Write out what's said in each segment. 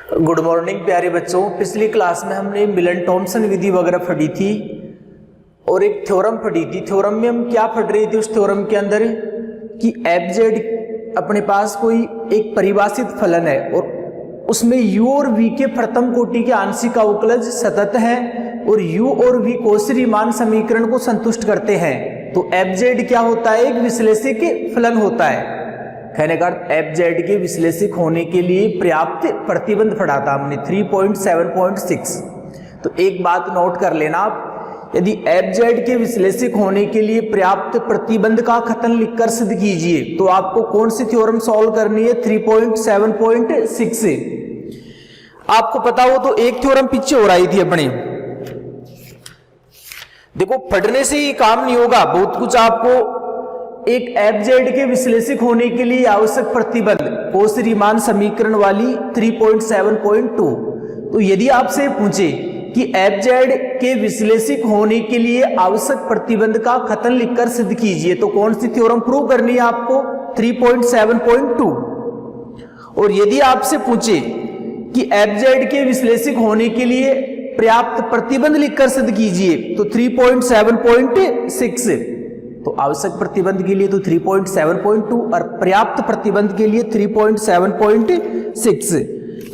Good morning प्यारे बच्चों। पिछली क्लास में हमने मिलन थॉमसन विधि वगैरह पढ़ी थी और एक थ्योरम पढ़ी थी। थ्योरम में हम क्या पढ़ रहे थे उस थ्योरम के अंदर कि एफ जेड अपने पास कोई एक परिभाषित फलन है और उसमें u और v के प्रथम कोटि के आंशिक अवकलज सतत है और u और v कोशी रीमान समीकरण को संतुष्ट करते हैं। तो एफ जेड क्या होता है? एक विश्लेषिक फलन होता है। कहने का अर्थ एफ जेड के विश्लेषिक होने के लिए पर्याप्त प्रतिबंध पढ़ा था हमने 3.7.6। तो एक बात नोट कर लेना आप, यदि एफ जेड के विश्लेषिक होने के लिए पर्याप्त प्रतिबंध का कथन लिखकर सिद्ध कीजिए तो आपको कौन सी थ्योरम सॉल्व करनी है? 3.7.6 से। आपको पता हो तो एक थ्योरम पीछे हो रही थी अपने। देखो पढ़ने से ही काम नहीं होगा, बहुत कुछ आपको एक एफ जेड के विश्लेषिक होने के लिए आवश्यक प्रतिबंध कोशी रीमान समीकरण वाली 3.7.2। तो यदि आपसे पूछे कि एफ जेड के विश्लेषिक होने के लिए आवश्यक प्रतिबंध का कथन लिखकर सिद्ध कीजिए तो कौन सी थ्योरम प्रूव करनी है आपको? 3.7.2। और यदि आपसे पूछे कि एफ जेड के विश्लेषिक होने के लिए पर्याप्त प्रतिबंध लिखकर सिद्ध कीजिए तो 3.7.6। तो आवश्यक प्रतिबंध के लिए तो 3.7.2 और पर्याप्त प्रतिबंध के लिए 3.7.6।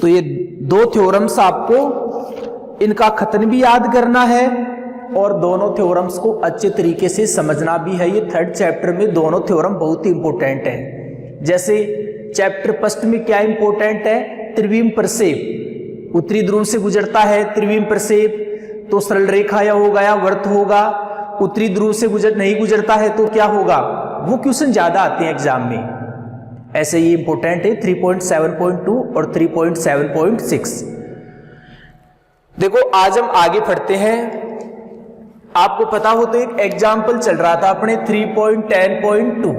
तो ये दो थ्योरम्स आपको इनका कथन भी याद करना है और दोनों थ्योरम्स को अच्छे तरीके से समझना भी है। ये थर्ड चैप्टर में दोनों थ्योरम बहुत ही इंपॉर्टेंट है। जैसे चैप्टर फर्स्ट में क्या इंपॉर्टेंट है? त्रिविम प्रक्षेप, उत्तरी ध्रुव से गुजरता है त्रिविम प्रक्षेप तो सरल रेखा या होगा या वर्त होगा। उत्तरी ध्रुव से नहीं गुजरता है तो क्या होगा? वो क्वेश्चन ज्यादा आते हैं एग्जाम में। ऐसे ये इंपॉर्टेंट है 3.7.2 और 3.7.6। देखो आज हम आगे पढ़ते हैं। आपको पता हो तो एक एग्जाम्पल चल रहा था अपने 3.10.2।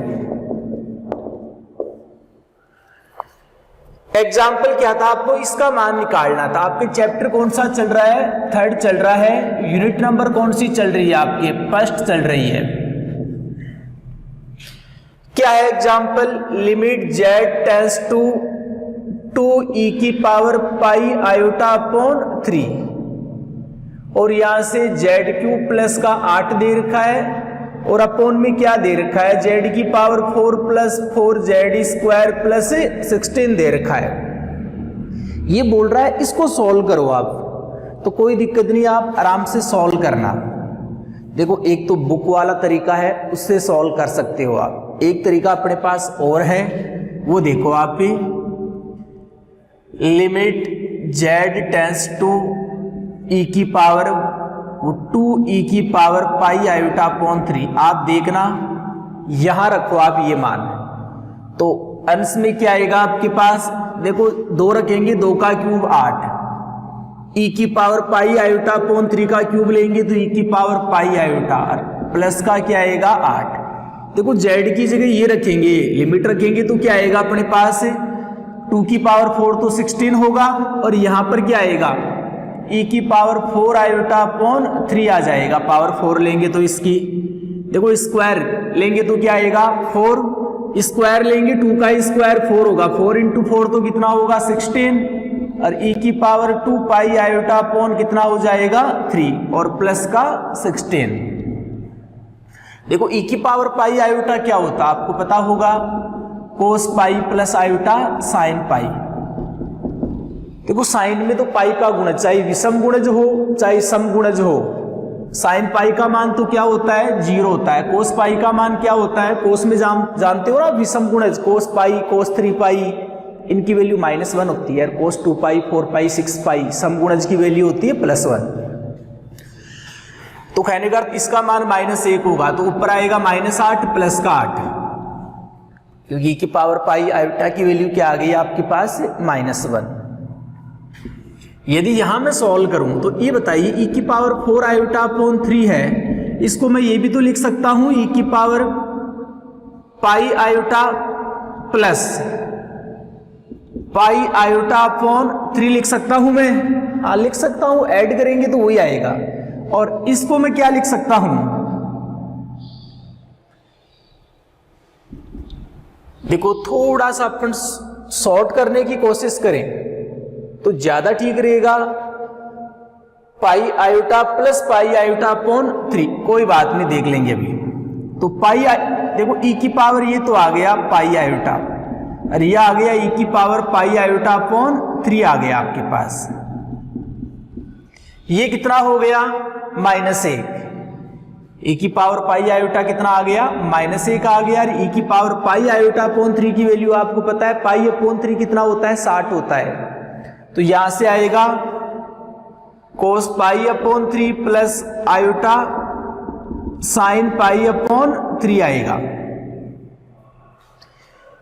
एग्जाम्पल क्या था? आपको इसका मान निकालना था। आपके चैप्टर कौन सा चल रहा है? थर्ड चल रहा है। यूनिट नंबर कौन सी चल रही है आपके? फर्स्ट चल रही है। क्या है example? Limit z tends to 2e की पावर पाई आयोटा अपॉन 3 और यहां से z³ प्लस का 8 दे रखा है और अपोन में क्या दे रखा है? z की पावर 4 प्लस 4z² प्लस 16 दे रखा है। ये बोल रहा है इसको सॉल्व करो आप, तो कोई दिक्कत नहीं, आप आराम से सॉल्व करना। देखो एक तो बुक वाला तरीका है, उससे सॉल्व कर सकते हो आप। एक तरीका अपने पास और है, वो देखो आप भी। Limit z tends to e की पावर 2e की पावर पाई आयोटा अपॉन 3। आप देखना यहां रखो आप ये मान, तो अंश में क्या आएगा आपके पास? देखो 2 रखेंगे, 2 का क्यूब 8, e की पावर पाई आयोटा अपॉन 3 का क्यूब लेंगे तो e की पावर पाई आयोटा प्लस का क्या आएगा 8। देखो z की जगह ये रखेंगे, लिमिट रखेंगे तो क्या आएगा अपने पास? 2 की पावर 4 तो 16 होगा और यहां पर क्या आएगा? e की पावर 4 आयोटा अपॉन 3 आ जाएगा। पावर 4 लेंगे तो इसकी देखो स्क्वायर लेंगे तो क्या आएगा? 4 स्क्वायर लेंगे 2 का स्क्वायर 4 होगा, 4 इंटू 4 तो कितना होगा? 16 और e की पावर 2 पाई आयोटा अपॉन कितना हो जाएगा? 3 और प्लस का 16। देखो e की पावर पाई आयोटा क्या होता है आपको पता होगा? Cos pi plus iota sine pi. देखो साइन में तो पाई का गुणज, चाहे विषम गुणज हो चाहे सम गुणज हो, साइन पाई का मान तो क्या होता है? 0 होता है। कोस पाई का मान क्या होता है? कोस में जानते हो ना विषम गुणज, कोस पाई कोस 3 पाई इनकी वैल्यू -1 होती है। कोस 2 पाई 4 पाई 6 पाई सम गुणज की वैल्यू होती है +1। तो कहने का इसका मान -1 होगा तो ऊपर आएगा -8 प्लस का 8, क्योंकि की पावर पाई आयोटा की वैल्यू क्या आ गई आपके पास? -1। यदि यहां मैं सॉल्व करूं तो ये बताइए e की पावर 4 आयोटा अपॉन 3 है, इसको मैं ये भी तो लिख सकता हूं e की पावर पाई iota plus pi iota upon 3 लिख सकता हूं मैं। हाँ लिख सकता हूं, ऐड करेंगे तो वही आएगा। और इसको मैं क्या लिख सकता हूं? देखो थोड़ा सा अपन शॉर्ट करने की कोशिश करें तो ज्यादा ठीक रहेगा पाई iota plus pi iota upon 3। कोई बात नहीं, देख लेंगे अभी। तो देखो e की पावर ये तो आ गया पाई आयोटा, और ये आ गया e की पावर पाई आयोटा अपॉन 3 आ गया आपके पास। ये कितना हो गया -1। e की पावर पाई आयोटा कितना आ गया -1 आ गया। और e की पावर पाई आयोटा अपॉन 3 की वैल्यू आपको पता है, पाई अपॉन 3 कितना होता है 60 होता है। तो यहां से आएगा cos pi upon 3 plus iota sine pi upon 3 आएगा।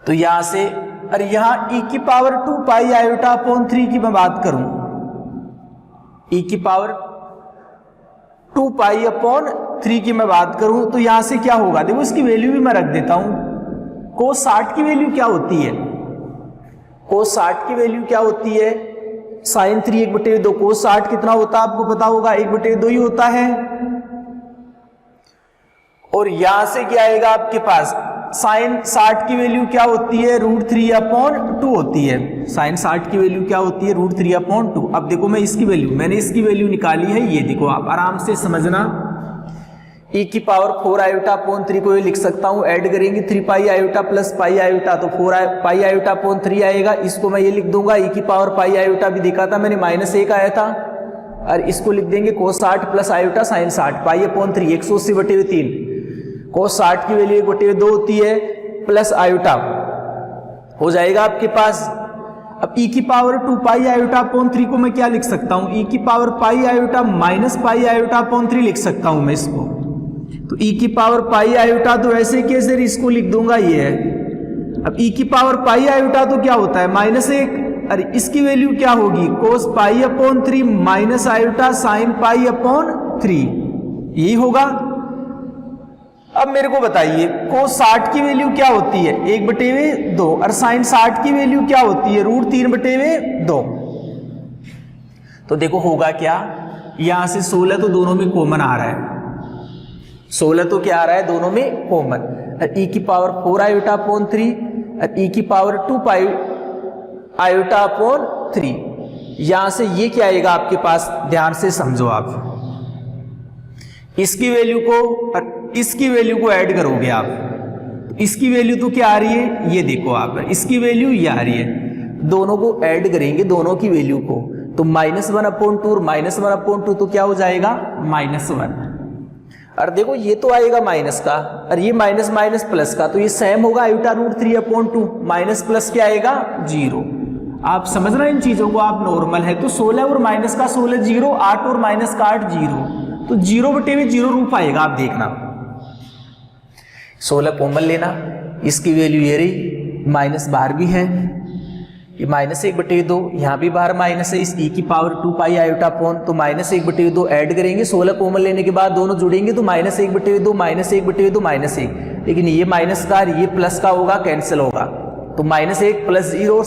तो यहां से, और यहां e की पावर 2 पाई आयोटा अपॉन 3 की मैं बात करूं, e की पावर 2 पाई अपॉन 3 की मैं बात करूं, तो यहां से क्या होगा, देखो इसकी वैल्यू भी मैं रख देता हूं। कोस 60 की वैल्यू क्या होती है, कोस 60 की वैल्यू क्या होती है, साइन 3 1/2। कोस 60 कितना होता है आपको पता होगा, 1/2 ही होता है। और यहां से क्या आएगा आपके पास, साइन 60 की वैल्यू क्या होती है, √3/2 होती है। साइन 60 की वैल्यू क्या होती है, √3/2। अब देखो मैं इसकी वैल्यू, मैंने इसकी वैल्यू निकाली है, ये देखो आप आराम से समझना। e की पावर 4 आयोटा अपॉन 3 को ये लिख सकता हूं, ऐड करेंगे 3 पाई आयोटा प्लस पाई आयोटा, तो 4 पाई आयोटा अपॉन 3 आएगा। इसको मैं ये लिख दूंगा, e की पावर पाई आयोटा भी देखा था मैंने, -1 आया था। और इसको लिख देंगे कोस 60 प्लस आयोटा साइन 60 पाई अपॉन 3, 180/3। कोस 60 की वैल्यू 1/2 होती है, प्लस आयोटा हो जाएगा आपके पास। अब e की पावर 2 पाई आयोटा अपॉन 3 को मैं क्या लिख सकता हूं, e की पावर पाई iota minus pi iota upon 3 लिख सकता हूं मैं इसको। तो e की पावर पाई आयोटा तो ऐसे कैसे इसको लिख दूंगा, ये है। अब e की पावर पाई आयोटा तो क्या होता है -1, और इसकी वैल्यू क्या होगी, cos pi upon 3 minus iota sine pi upon 3, यही होगा। अब मेरे को बताइए कोस 60 की वैल्यू क्या होती है, 1/2, और साइन 60 की वैल्यू क्या होती है, √3/2। तो देखो होगा क्या, यहां से 16 तो दोनों में कॉमन आ रहा है, 16 तो क्या आ रहा है दोनों में कॉमन। e की पावर 4 आयोटा अपॉन 3 और e की पावर 2 पाई आयोटा अपॉन 3, यहां से ये क्या आएगा आपके पास, ध्यान से समझो आप। इसकी वैल्यू को और इसकी वैल्यू को ऐड करोगे आप, तो इसकी वैल्यू तो क्या आ रही है, ये देखो आप, इसकी वैल्यू ये आ रही है। दोनों को ऐड करेंगे, दोनों की वैल्यू को, तो -1/2 और -1/2 तो क्या हो जाएगा -1। और देखो ये तो आएगा माइनस का, और ये माइनस माइनस प्लस का, तो ये सेम होगा आयोटा √3/2, माइनस प्लस क्या आएगा 0। आप समझ रहे हैं इन चीजों को, आप नॉर्मल है। तो 16 और माइनस का 16 0, 8 और माइनस का 8 0, तो 0/0 रूप आएगा, आप देखना। 16 कॉमन लेना, इसकी वैल्यू ये रही, माइनस बाहर भी है, ये -1/2, यहाँ भी बाहर माइनस है। इस e की पावर 2 पाई आयोटा अपॉन, तो -1/2 ऐड करेंगे, 16 कॉमन लेने के बाद दोनों जुड़ेंगे, तो -1/2 -1/2 -1, लेकिन ये माइनस का ये प्लस का होगा, कैंसिल होगा, तो -1 + 0 और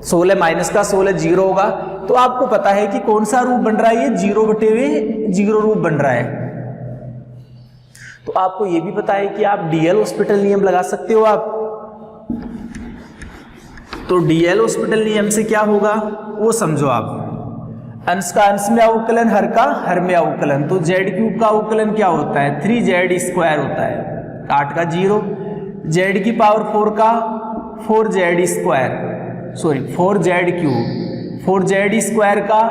16 माइनस का 16 0 होगा। तो आपको पता है कि कौन सा रूप बन रहा है, ये 0/0 रूप बन रहा है। तो आपको ये भी पता है कि आप डीएल हॉस्पिटल नियम लगा सकते हो आप। तो डीएल हॉस्पिटल नियम से क्या होगा वो समझो आप, अंश का अंश में अवकलन, हर का हर में अवकलन। तो z³ का अवकलन क्या होता है, 3z² होता है, 8 का 0, z की पावर 4 का 4z², सॉरी 4z³ 4z² का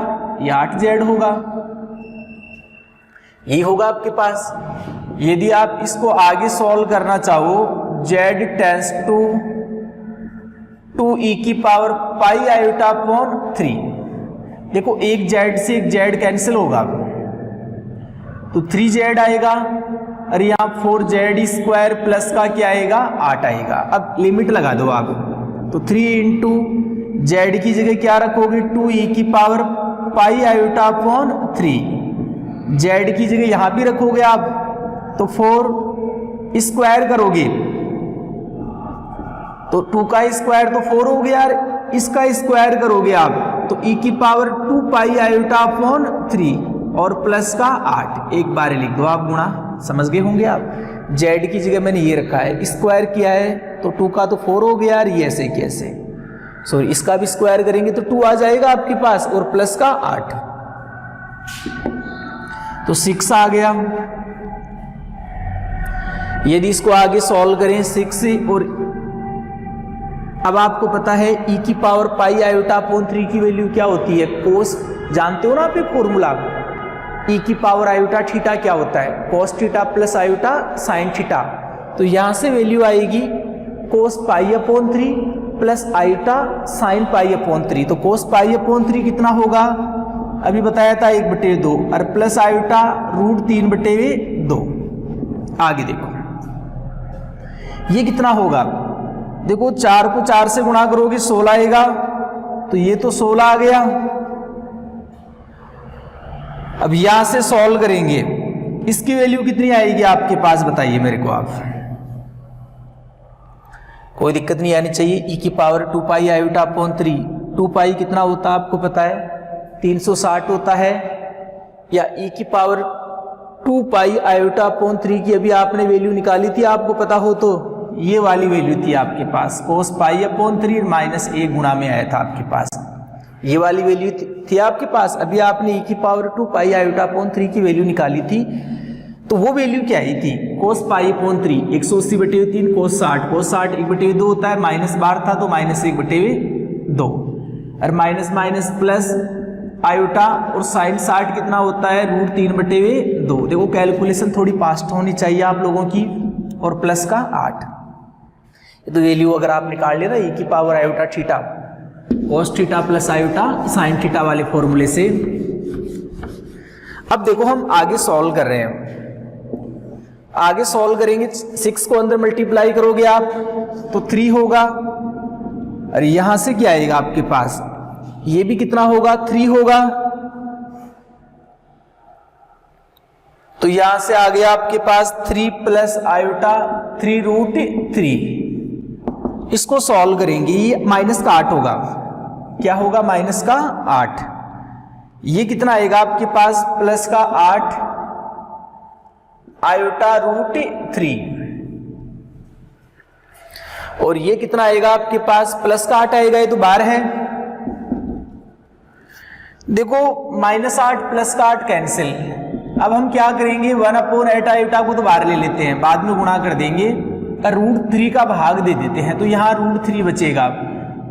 ये 8z होगा, ये होगा आपके पास। यदि आप इसको आगे सॉल्व करना चाहो, z टेंस टू 2e की पावर पाई आयोटा अपॉन 3, देखो एक z से एक z कैंसिल होगा, तो 3z आएगा, और यहाँ 4z² प्लस का क्या आएगा 8 आएगा। अब लिमिट लगा दो आप, तो 3 × z की जगह क्या रखोगे, 2e की पावर पाई आयोटा अपॉन 3, z की जगह यहां भी रखोगे आप, तो 4 स्क्वायर करोगे, तो 2 का स्क्वायर तो 4 हो गया, इसका स्क्वायर करोगे आप, तो e की पावर 2 पाई आयोटा अपॉन 3 और प्लस का 8, एक बार लिख दो आप, गुणा, समझ गए होंगे आप। z की जगह मैंने ये रखा है, स्क्वायर किया है, तो 2 का तो 4 हो गया, ये ऐसे कैसे, सॉरी इसका भी स्क्वायर करेंगे तो 2 आ जाएगा आपके पास, और प्लस का 8 तो 6 आ गया। यदि इसको आगे सॉल्व करें 6 और अब आपको पता है e की पावर पाई आयोटा अपॉन 3 की वैल्यू क्या होती है, कोस, जानते हो ना आप ये फॉर्मूला, e की पावर आयोटा थीटा क्या होता है, cos theta plus iota sine theta. तो यहां से वैल्यू आएगी cos pi upon 3 plus iota sine pi upon 3। तो कोस पाई अपॉन 3 कितना होगा, अभी बताया था 1/2 और प्लस आयोटा √3/2। आगे देखो ये कितना होगा, देखो 4 को 4 से गुणा करोगे 16 आएगा, तो ये तो 16 आ गया। अब यहां से सॉल्व करेंगे, इसकी वैल्यू कितनी आएगी आपके पास, बताइए मेरे को आप। कोई दिक्कत नहीं आनी चाहिए। e की पावर 2 पाई आयोटा अपॉन 3, 2 पाई कितना होता है आपको पता है, 360 होता है। या e की पावर 2 पाई आयोटा अपॉन 3 की अभी आपने वैल्यू निकाली थी, आपको पता हो तो ये वाली वैल्यू थी आपके पास, कोस पाई अपॉन 3 माइनस 1 गुणा में आया था आपके पास, ये वाली वैल्यू थी आपके पास। अभी आपने e की पावर 2 पाई आयोटा अपॉन 3 की वैल्यू निकाली थी, तो वो वैल्यू क्या आई थी, कोस पाई अपॉन 3 180/3 कोस 60, कोस 60 1/2 होता है, -12 था तो -1/2 और माइनस माइनस प्लस आयोटा और साइन 60 कितना होता है, √3/2। देखो कैलकुलेशन थोड़ी फास्ट होनी चाहिए आप लोगों की, और प्लस का 8। तो वैल्यू अगर आप निकाल लेना e की power iota theta cos theta plus iota sine theta वाले फॉर्मूले से। अब देखो हम आगे सॉल्व कर रहे हैं, आगे सॉल्व करेंगे 6 को अंदर मल्टीप्लाई करोगे आप तो 3 होगा, और यहां से क्या आएगा आपके पास, ये भी कितना होगा 3 होगा। तो यहां से आ गया आपके पास 3 प्लस आयोटा 3√3। इसको सॉल्व करेंगे, ये माइनस का 8 होगा, क्या होगा माइनस का 8। ये कितना आएगा आपके पास, प्लस का 8 आयोटा √3, और ये कितना आएगा आपके पास, प्लस का 8 आएगा, ये तो बाहर है। देखो -8 प्लस का 8 कैंसिल। अब हम क्या करेंगे, 1/8 आयोटा को तो बाहर ले लेते हैं, बाद में गुणा कर देंगे और √3 का भाग दे देते हैं, तो यहाँ √3 बचेगा।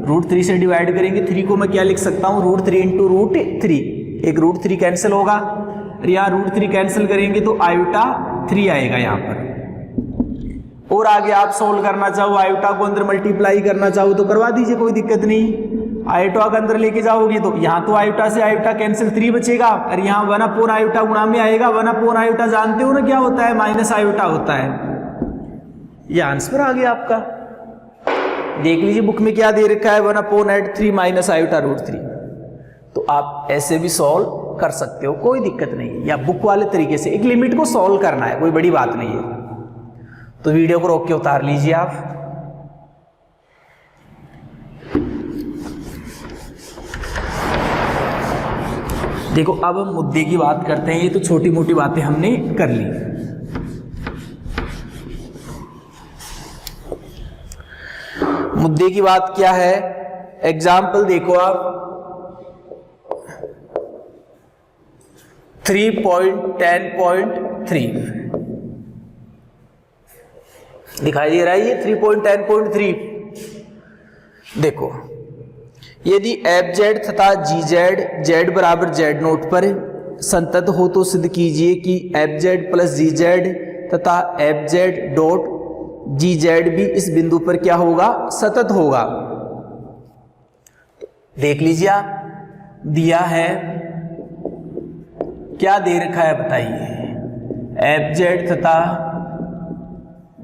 √3 से डिवाइड करेंगे, 3 को मैं क्या लिख सकता हूँ, √3 × √3, एक √3 कैंसिल होगा, और यहाँ √3 कैंसिल करेंगे तो आयोटा 3 आएगा यहाँ पर। और आगे आप सोल्व करना चाहो, आयोटा को अंदर मल्टीप्लाई करना चाहो तो करवा दीजिए, कोई दिक्कत नहीं। आयोटा के अंदर लेके जाओगे तो यहाँ तो आयोटा से आयोटा कैंसिल 3 बचेगा, और यहाँ 1/4 आयोटा गुणा में आएगा। 1/4 आयोटा जानते हो ना क्या होता है, माइनस आयोटा होता है। ये आंसर आ गया आपका, देख लीजिए बुक में क्या दे रखा है, 1/8 3 माइनस आयोटा √3। तो आप ऐसे भी सॉल्व कर सकते हो, कोई दिक्कत नहीं है, या बुक वाले तरीके से एक लिमिट को सॉल्व करना है, कोई बड़ी बात नहीं है। तो वीडियो को रोक के उतार लीजिए आप। देखो अब हम मुद्दे की बात करते हैं, ये तो छोटी मोटी बातें हमने कर ली। मुद्दे की बात क्या है, एग्जाम्पल देखो आप, 3.10.3 दिखाई दे रहा है, ये 3.10.3। देखो यदि fz तथा gz z बराबर z0 पर संतत हो तो सिद्ध कीजिए कि fz प्लस gz तथा fz डॉट gz भी इस बिंदु पर क्या होगा, सतत होगा। देख लीजिए आप, दिया है, क्या दे रखा है बताइए, fz तथा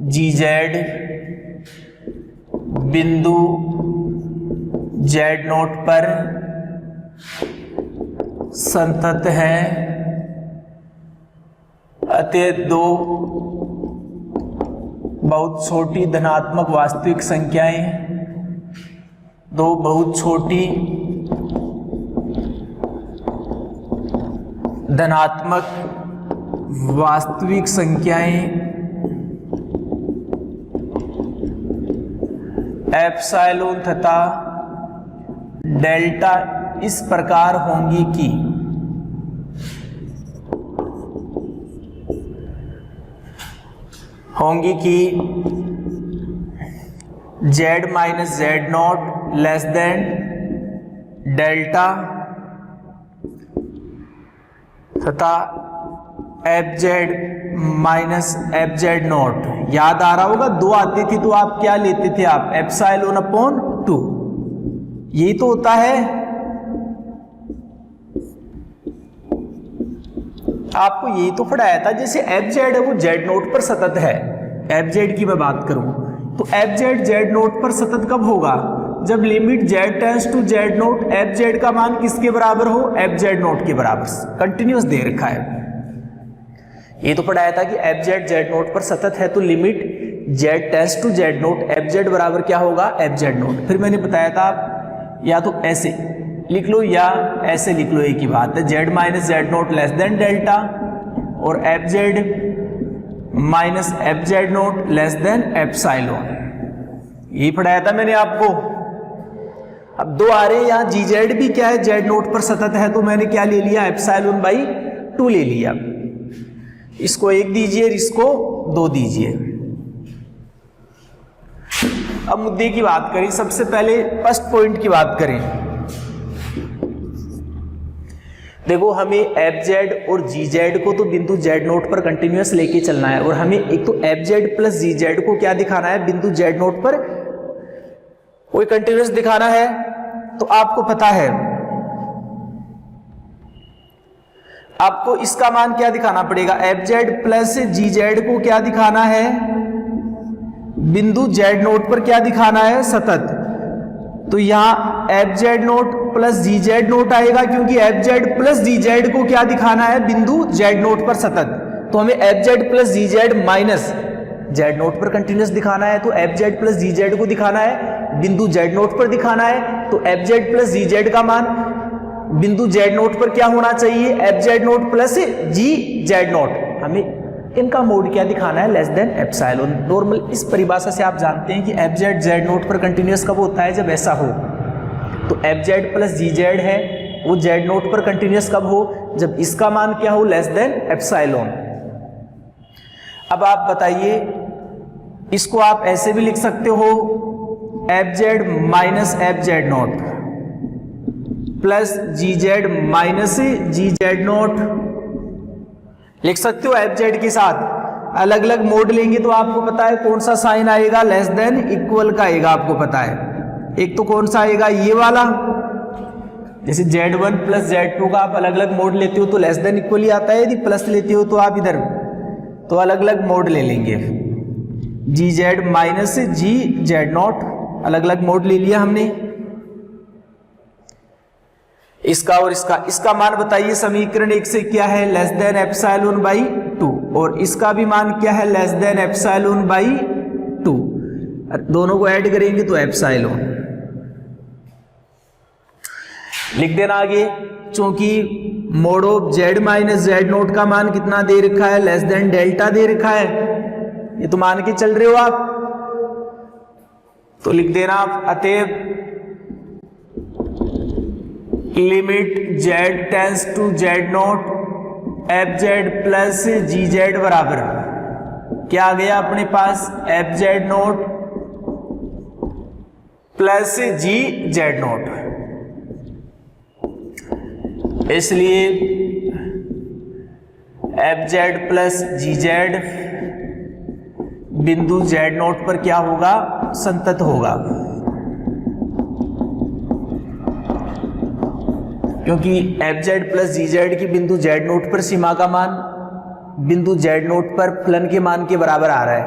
gz बिंदु z0 पर संतत है, अतः दो बहुत छोटी धनात्मक वास्तविक संख्याएं, दो बहुत छोटी धनात्मक वास्तविक संख्याएं एप्सिलॉन तथा डेल्टा इस प्रकार होंगी कि z minus Z not less than delta तथा F Z minus F Z not. याद आ रहा होगा, दो आती थी तो आप क्या लेते थे, आप एप्सिलॉन अपॉन 2। यही तो होता है, आपको यही तो पढ़ाया था। जैसे एफ जेड है वो जेड नोट पर सतत है, एफ जेड की मैं बात करूं तो एफ जेड जेड नोट पर सतत कब होगा, जब limit z tends to z not f z का मान किसके बराबर हो, एफ जेड नोट के बराबर। कंटिन्यूअस दे रखा है, ये तो पढ़ाया था कि एफ जेड जेड नोट पर सतत है तो limit z tends to z not f z बराबर क्या होगा, एफ जेड नोट। फिर मैंने बताया था या तो ऐसे लिख लो या ऐसे लिख लो, एक ही बात है, Z minus Z not less than delta और F Z minus F Z not less than epsilon. यही पढ़ाया था मैंने आपको। अब दो आ रहे हैं यहाँ, जी जेड भी क्या है, जेड नोट पर सतत है, तो मैंने क्या ले लिया, एप्सिलॉन बाई 2 ले लिया। इसको 1 दीजिए, इसको 2 दीजिए। अब मुद्दे की बात करें, सबसे पहले फर्स्ट पॉइंट की बात करें। देखो हमें एफ जेड और जी जेड को तो बिंदु जेड नोट पर कंटिन्यूअस लेके चलना है, और हमें एक तो एफ जेड प्लस जी जेड को क्या दिखाना है, बिंदु जेड नोट पर कोई कंटिन्यूअस दिखाना है। तो आपको पता है, आपको इसका मान क्या दिखाना पड़ेगा, एफ जेड प्लस जी जेड को क्या दिखाना है, बिंदु जेड नोट पर क्या दिखाना है, सतत। तो यहां F Z not plus ji Z note आएगा, क्योंकि एफ जेड प्लस जी जेड को क्या दिखाना है, बिंदु जेड नोट पर सतत। तो हमें F z plus ji Z minus Z not पर कंटिन्यूअस दिखाना है, तो एफ जेड प्लस जी जेड को दिखाना है, बिंदु जेड नोट पर दिखाना है। तो एफ जेड प्लस जी जेड का मान बिंदु जेड नोट पर क्या होना चाहिए, F Z not plus ji Z note. हमें इनका मोड क्या दिखाना है, लेस देन एप्सिलॉन। नॉर्मल इस परिभाषा से आप जानते हैं कि एफ जेड जेड नोट पर कंटिन्यूअस कब होता है, जब ऐसा हो। तो एफ जेड प्लस जी जेड है वो जेड नोट पर कंटिन्यूअस कब हो, जब इसका मान क्या हो, लेस देन एप्सिलॉन। अब आप बताइए, इसको आप ऐसे भी लिख सकते हो, F Z minus F Z not plus ji Z minus G Z not लिख सकते हो। एफ जेड के साथ अलग अलग मोड लेंगे तो आपको पता है कौन सा साइन आएगा, लेस देन इक्वल का आएगा, आपको पता है। एक तो कौन सा आएगा, ये वाला, जैसे Z1 प्लस Z2 का आप अलग अलग मोड लेते हो तो लेस देन इक्वल ही आता है, यदि प्लस लेते हो तो आप इधर तो अलग अलग मोड ले लेंगे। G Z minus G Z not अलग अलग मोड ले लिया हमने, इसका और इसका मान बताइए, समीकरण 1 से क्या है, लेस देन एप्सिलॉन बाई 2, और इसका भी मान क्या है, लेस देन एप्सिलॉन बाई 2। दोनों को ऐड करेंगे तो एप्सिलॉन लिख देना आगे। चूंकि mode of Z minus Z not का मान कितना दे रखा है, लेस देन डेल्टा दे रखा है, ये तो मान के चल रहे हो आप, तो लिख देना आप, अतएव limit z tends to z not f z plus ji z बराबर क्या आ गया अपने पास, f Z not plus ji Z not. इसलिए एफ जेड प्लस जी जेड बिंदु जेड नोट पर क्या होगा, संतत होगा, क्योंकि एफ जेड प्लस जी जेड की बिंदु जेड नोट पर सीमा का मान बिंदु जेड नोट पर फलन के मान के बराबर आ रहा है।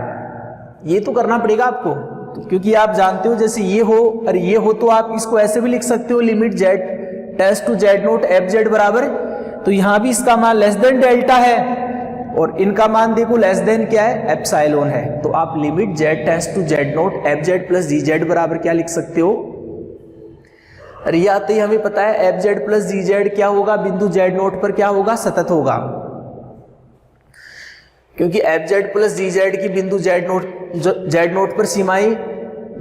ये तो करना पड़ेगा आपको, क्योंकि आप जानते हो जैसे ये हो और ये हो, तो आप इसको ऐसे भी लिख सकते हो, limit z tends to z not f z बराबर, तो यहां भी इसका मान लेस देन डेल्टा है और इनका मान देखो लेस देन क्या है, एप्सिलॉन है। तो आप limit z tends to z not f z plus ji z बराबर क्या लिख सकते हो, अरे ये आते ही हमें पता है एफ जेड प्लस जी जेड क्या होगा, बिंदु जेड नोट पर क्या होगा, सतत होगा, क्योंकि एफ जेड प्लस जी जेड की बिंदु जेड नोट पर सीमाएं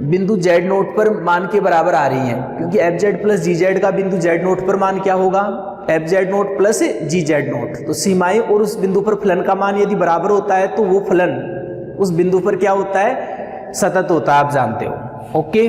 बिंदु जेड नोट पर मान के बराबर आ रही हैं, क्योंकि एफ जेड प्लस जी जेड का बिंदु जेड नोट पर मान क्या होगा, F Z not plus ji Z note. तो सीमाएं और उस बिंदु पर फलन का मान यदि बराबर होता है तो वो फलन उस बिंदु पर क्या होता है, सतत होता है, आप जानते हो। ओके,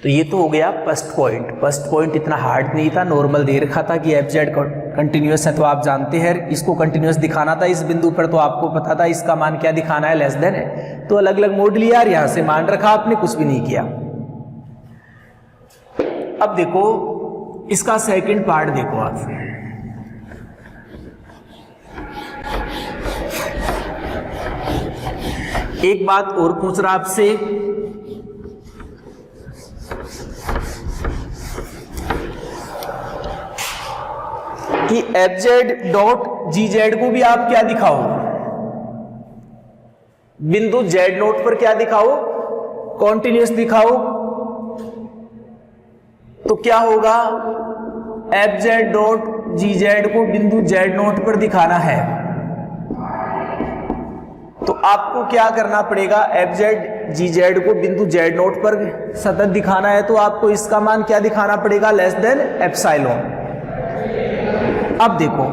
तो ये तो हो गया फर्स्ट पॉइंट। फर्स्ट पॉइंट इतना हार्ड नहीं था, नॉर्मल दे रखा था कि एफ जेड कंटिन्यूअस है, तो आप जानते हैं इसको कंटिन्यूअस दिखाना था इस बिंदु पर, तो आपको पता था इसका मान क्या दिखाना है, लेस देन है। तो अलग अलग मोड लिया और यहां से मान रखा, आपने कुछ भी नहीं किया। अब देखो इसका सेकंड पार्ट देखो आप। एक बात और पूछ रहा आपसे, कि एफ जेड डॉट जी जेड को भी आप क्या दिखाओ, बिंदु जेड नोट पर क्या दिखाओ, कॉन्टिन्यूअस दिखाओ। तो क्या होगा, एफ जेड डॉट जी जेड को बिंदु जेड नोट पर दिखाना है, तो आपको क्या करना पड़ेगा, एफ जेड जी जेड को बिंदु जेड नोट पर सतत दिखाना है, तो आपको इसका मान क्या दिखाना पड़ेगा, लेस देन एप्सिलॉन। अब देखो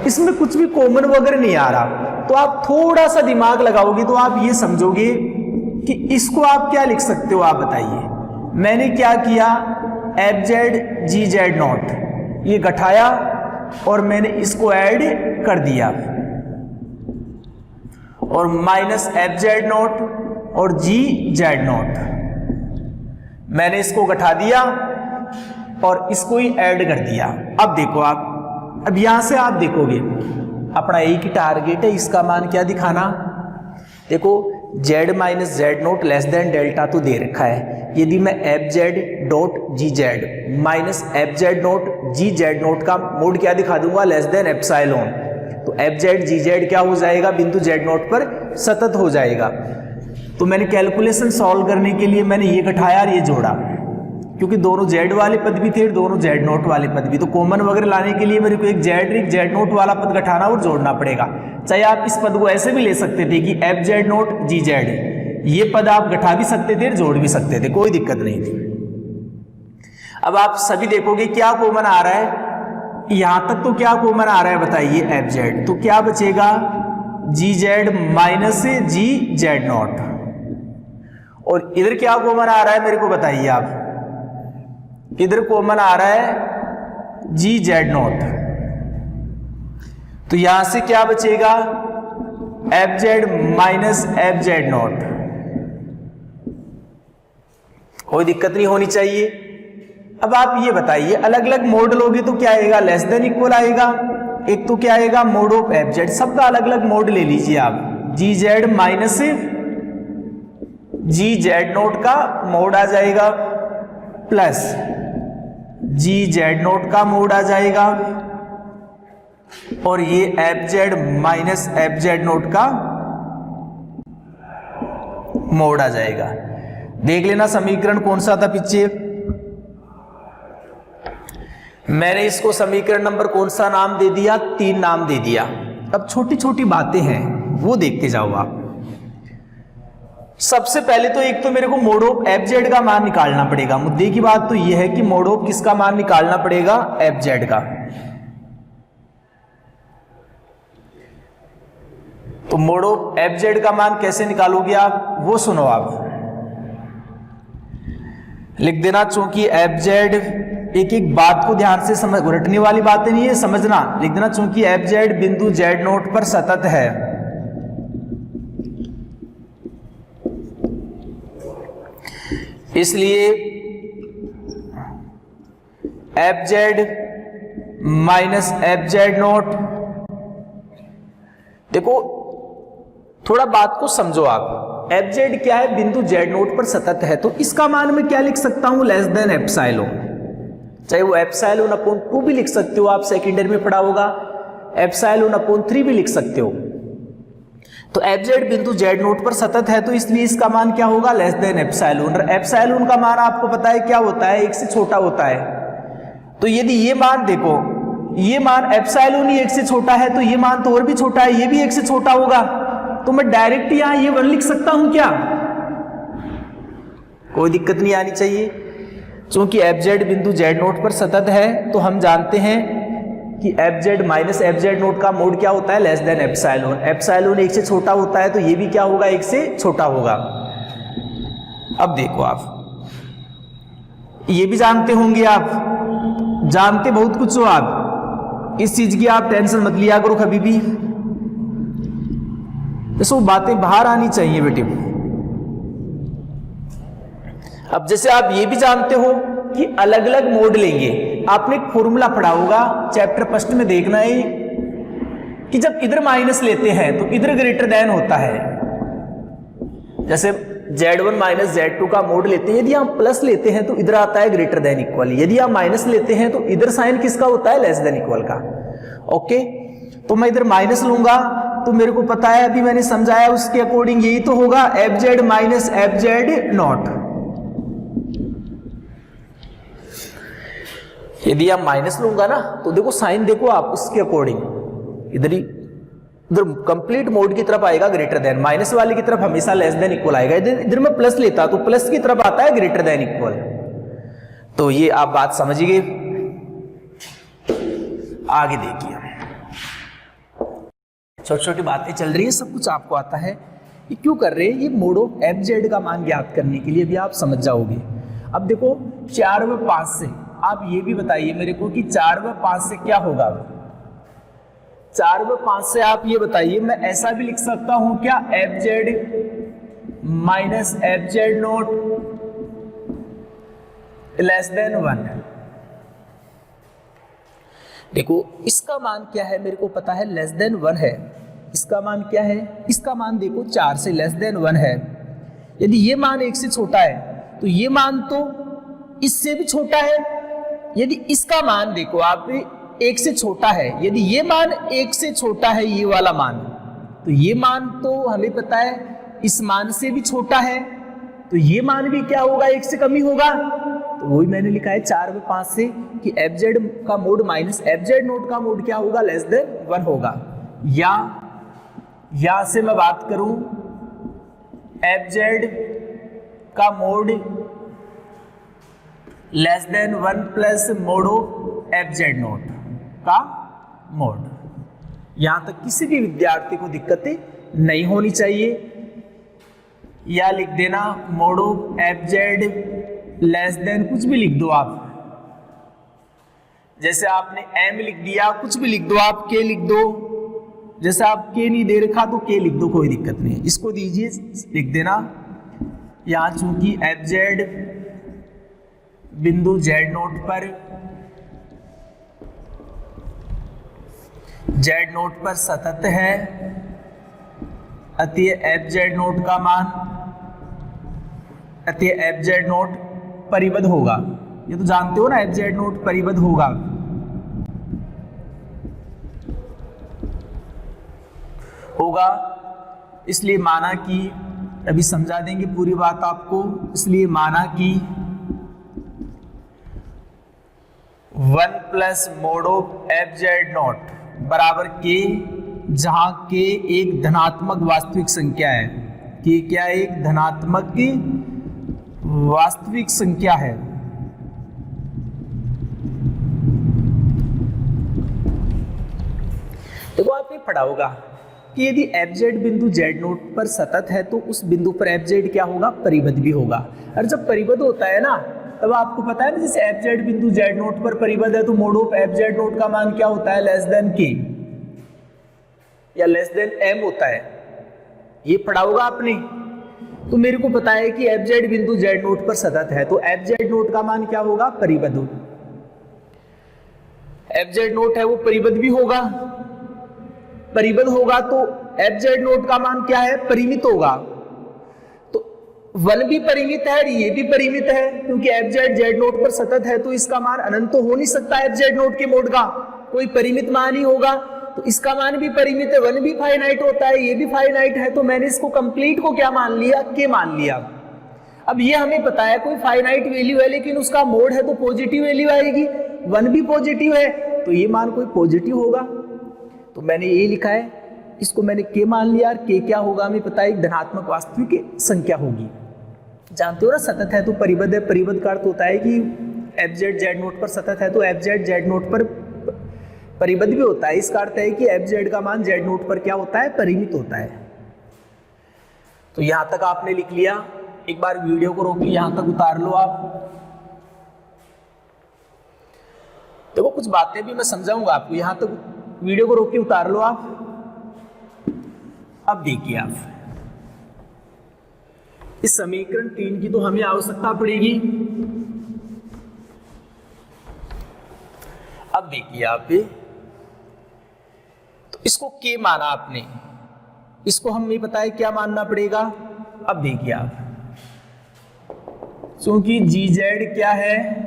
इसमें कुछ भी कॉमन वगैरह नहीं आ रहा, तो आप थोड़ा सा दिमाग लगाओगे तो आप ये समझोगे कि इसको आप क्या लिख सकते हो, आप बताइए। मैंने क्या किया, f Z ji Z not ये घटाया और मैंने इसको ऐड कर दिया, और माइनस एफ जेड नॉट और जी जेड नॉट मैंने इसको घटा दिया और इसको ही ऐड कर दिया। अब देखो आप, अब यहां से आप देखोगे अपना एक ही टारगेट है, इसका मान क्या दिखाना। देखो z minus Z not less than delta तो दे रखा है, यदि मैं F Z dot ji Z minus F Z not ji Z not का मोड क्या दिखा दूंगा, लेस देन एप्सिलॉन, तो एफ जेड जी जेड क्या हो जाएगा, बिंदु जेड नोट पर सतत हो जाएगा। तो मैंने कैलकुलेशन सॉल्व करने के लिए मैंने ये घटाया और ये जोड़ा, क्योंकि दोनों जेड वाले पद भी थे, दोनों जेड नोट वाले पद भी, तो कॉमन वगैरह लाने के लिए मेरे को एक जेड नोट वाला पद घटाना और जोड़ना पड़ेगा। चाहे आप इस पद को ऐसे भी ले सकते थे कि F Z not ji Z, ये पद आप घटा भी सकते थे, जोड़ भी सकते थे, कोई दिक्कत नहीं थी। अब आप सभी देखोगे क्या कॉमन आ रहा है, यहां तक तो क्या कॉमन आ रहा है बताइए, एफ जेड, तो क्या बचेगा, जी Z minus G Z note, और इधर क्या कॉमन आ रहा है मेरे को बताइए आप, इधर कॉमन आ रहा है जी जेड नोट, तो यहां से क्या बचेगा, F Z minus F Z note, कोई दिक्कत नहीं होनी चाहिए। अब आप ये बताइए अलग अलग मोड लोगे तो क्या आएगा, लेस देन इक्वल आएगा, एक तो क्या आएगा मोड ऑफ एफ जेड, सबका अलग अलग मोड ले लीजिए आप, जी Z minus G Z not का मोड आ जाएगा, प्लस जी जेड नोट का मोड आ जाएगा, और ये F Z minus F Z not का मोड आ जाएगा। देख लेना समीकरण कौन सा था पीछे, मैंने इसको समीकरण नंबर कौन सा नाम दे दिया, 3 नाम दे दिया। अब छोटी छोटी बातें हैं वो देखते जाओ आप। सबसे पहले तो एक तो मेरे को मोड ऑफ एफ जेड का मान निकालना पड़ेगा। मुद्दे की बात तो यह है कि मोड ऑफ किसका मान निकालना पड़ेगा, एफ जेड का। तो मोड ऑफ एफ जेड का मान कैसे निकालोगे आप, वो सुनो आप, लिख देना। चूंकि एफ जेड, एक एक बात को ध्यान से समझ, रटने वाली बातें नहीं है, समझना, लिख देना। चूंकि एफ जेड बिंदु जेड नोट पर सतत है, इसलिए f Z minus F Z note, देखो थोड़ा बात को समझो आप, एफ जेड क्या है, बिंदु जेड नोट पर सतत है, तो इसका मान मैं क्या लिख सकता हूं, लेस देन एप्सिलॉन, चाहे वो एप्सिलॉन अपॉन 2 भी लिख सकते हो, आप सेकेंडरी में पढ़ा होगा, एप्सिलॉन अपॉन 3 भी लिख सकते हो। तो एफ जेड बिंदु जेड नोट पर सतत है, तो इसलिए इसका मान क्या होगा, लेस देन एप्सिलॉन। एप्सिलॉन का मान आपको पता है क्या होता है, 1 से छोटा होता है। तो यदि ये मान देखो, ये मान एप्सिलॉन ही 1 से छोटा है, तो ये मान तो और भी छोटा है, ये भी 1 से छोटा होगा, तो मैं डायरेक्ट यहां ये 1 लिख सकता हूं क्या, कोई दिक्कत नहीं आनी चाहिए। चूंकि एफ जेड बिंदु जेड नोट पर सतत है तो हम जानते हैं कि F Z minus F Z not का मोड क्या होता है, लेस देन एप्सिलॉन। एप्सिलॉन 1 से छोटा होता है तो ये भी क्या होगा, 1 से छोटा होगा। अब देखो आप ये भी जानते होंगे, आप जानते बहुत कुछ हो, आप इस चीज की आप टेंशन मत लिया करो कभी भी, वो बातें बाहर आनी चाहिए बेटे। अब जैसे आप ये भी जानते हो कि अलग अलग मोड लेंगे, आपने एक फॉर्मूला पढ़ा होगा चैप्टर फर्स्ट में, देखना है कि जब इधर माइनस लेते हैं तो इधर ग्रेटर देन होता है। जैसे Z1 माइनस Z2 का मोड लेते हैं, यदि आप प्लस लेते हैं तो इधर आता है ग्रेटर देन इक्वल, यदि आप माइनस लेते हैं तो इधर साइन किसका होता है, लेस देन इक्वल का। ओके, तो मैं इधर माइनस लूंगा तो मेरे को पता है, अभी मैंने समझाया उसके अकॉर्डिंग यही तो होगा, F Z minus F Z not. यदि आप माइनस लूंगा ना तो देखो साइन देखो आप उसके अकॉर्डिंग इधर कंप्लीट मोड की तरफ आएगा ग्रेटर देन, माइनस वाले की तरफ हमेशा लेस देन इक्वल आएगा। इधर मैं प्लस लेता तो प्लस की तरफ आता है ग्रेटर देन इक्वल। तो ये आप बात समझिए। आगे देखिए, छोटी छोटी बातें चल रही है, सब कुछ आपको आता है। ये क्यों कर रहे हैं, ये मोड ऑफ एफ जेड का मान ज्ञात करने के लिए, भी आप समझ जाओगे। अब देखो 4 व 5 से आप ये भी बताइए मेरे को कि 4 व 5 से क्या होगा। 4 व 5 से आप ये बताइए, मैं ऐसा भी लिख सकता हूं क्या, F Z minus F Z not less then 1। देखो इसका मान क्या है मेरे को पता है, लेस देन 1 है। इसका मान क्या है, इसका मान देखो 4 से लेस देन 1 है। यदि ये मान 1 से छोटा है तो ये मान तो इससे भी छोटा है। यदि इसका मान देखो आप 1 से छोटा है, यदि ये मान 1 से छोटा है, ये वाला मान, तो ये मान तो हमें पता है इस मान से भी छोटा है, तो ये मान भी क्या होगा, 1 से कम ही होगा। तो वही मैंने लिखा है 4 व 5 से कि एफ जेड का mode minus F Z not का मोड क्या होगा, लेस देन 1 होगा। या यहां से मैं बात करूं एफ जेड का mode less than 1 plus mode of F Z not का मोड। यहां तक किसी भी विद्यार्थी को दिक्कतें नहीं होनी चाहिए। या लिख देना mode of F Z less than, कुछ भी लिख दो आप, जैसे आपने m लिख दिया, कुछ भी लिख दो आप, k लिख दो, जैसे आप k नहीं दे रखा तो k लिख दो, कोई दिक्कत नहीं। इसको दीजिए, लिख देना यहां चूंकि एफ जेड बिंदु जेड नोट पर सतत है, अतः एफ जेड नोट का मान, अतः एफ जेड नोट परिबद्ध होगा। ये तो जानते हो ना, एफ जेड नोट परिबद्ध होगा। इसलिए माना कि, अभी समझा देंगे पूरी बात आपको, इसलिए माना कि 1 plus mode of F Z note बराबर के, जहां के एक धनात्मक वास्तविक संख्या है, के क्या एक धनात्मक वास्तविक संख्या है। देखो आपने पढ़ा होगा कि यदि एफ जेड बिंदु जेड नोट पर सतत है तो उस बिंदु पर एफ जेड क्या होगा, परिबद्ध भी होगा। और जब परिबद्ध होता है ना, तब आपको पता है ना, जैसे एफ जेड बिंदु जेड नोट पर परिबद्ध है तो mode of F Z not का मान क्या होता है, लेस देन के या लेस देन एम होता है। ये पढ़ा होगा आपने। तो मेरे को पता है कि एफ जेड बिंदु जेड नोट पर सतत है तो एफ जेड नोट का मान क्या होगा, परिबद्ध। एफ जेड नोट है वो परिबद्ध भी होगा, परिबद्ध होगा तो एफ जेड नोट का मान क्या है, परिमित होगा। तो 1 भी परिमित है और ये भी परिमित है, क्योंकि एफ जेड जेड नोट पर सतत है तो इसका मान अनंत तो हो नहीं सकता। एफ जेड नोट के मोड का कोई परिमित मान ही होगा, तो इसका मान भी परिमित है। 1 भी फाइनाइट होता है, ये भी फाइनाइट है, तो मैंने इसको कंप्लीट को क्या मान लिया, के मान लिया। अब ये हमें पता है कोई फाइनाइट वैल्यू है लेकिन उसका मोड है तो पॉजिटिव वैल्यू आएगी। 1 भी पॉजिटिव है तो ये मान कोई पॉजिटिव होगा, तो मैंने ये लिखा है, इसको मैंने के मान लिया। और के क्या होगा हमें पता है, एक धनात्मक वास्तविक संख्या होगी। जानते हो ना, सतत है तो परिबद्ध है। परिबद्ध का अर्थ होता है कि एफ जेड जेड नोट पर सतत है तो एफ जेड जेड नोट पर परिबद्ध भी होता है। इसका अर्थ है कि एफ जेड का मान जेड नोट पर क्या होता है, परिमित होता है। तो यहां तक आपने लिख लिया। एक बार वीडियो को रोक के यहां तक उतार लो आप। देखो कुछ बातें भी मैं समझाऊंगा आपको, यहां तक वीडियो को रोक के उतार लो आप। अब देखिए आप, इस समीकरण 3 की तो हमें आवश्यकता पड़ेगी। अब देखिए आप, तो इसको के माना आपने, इसको हम नहीं पता है क्या मानना पड़ेगा। अब देखिए आप, क्योंकि जी जेड क्या है,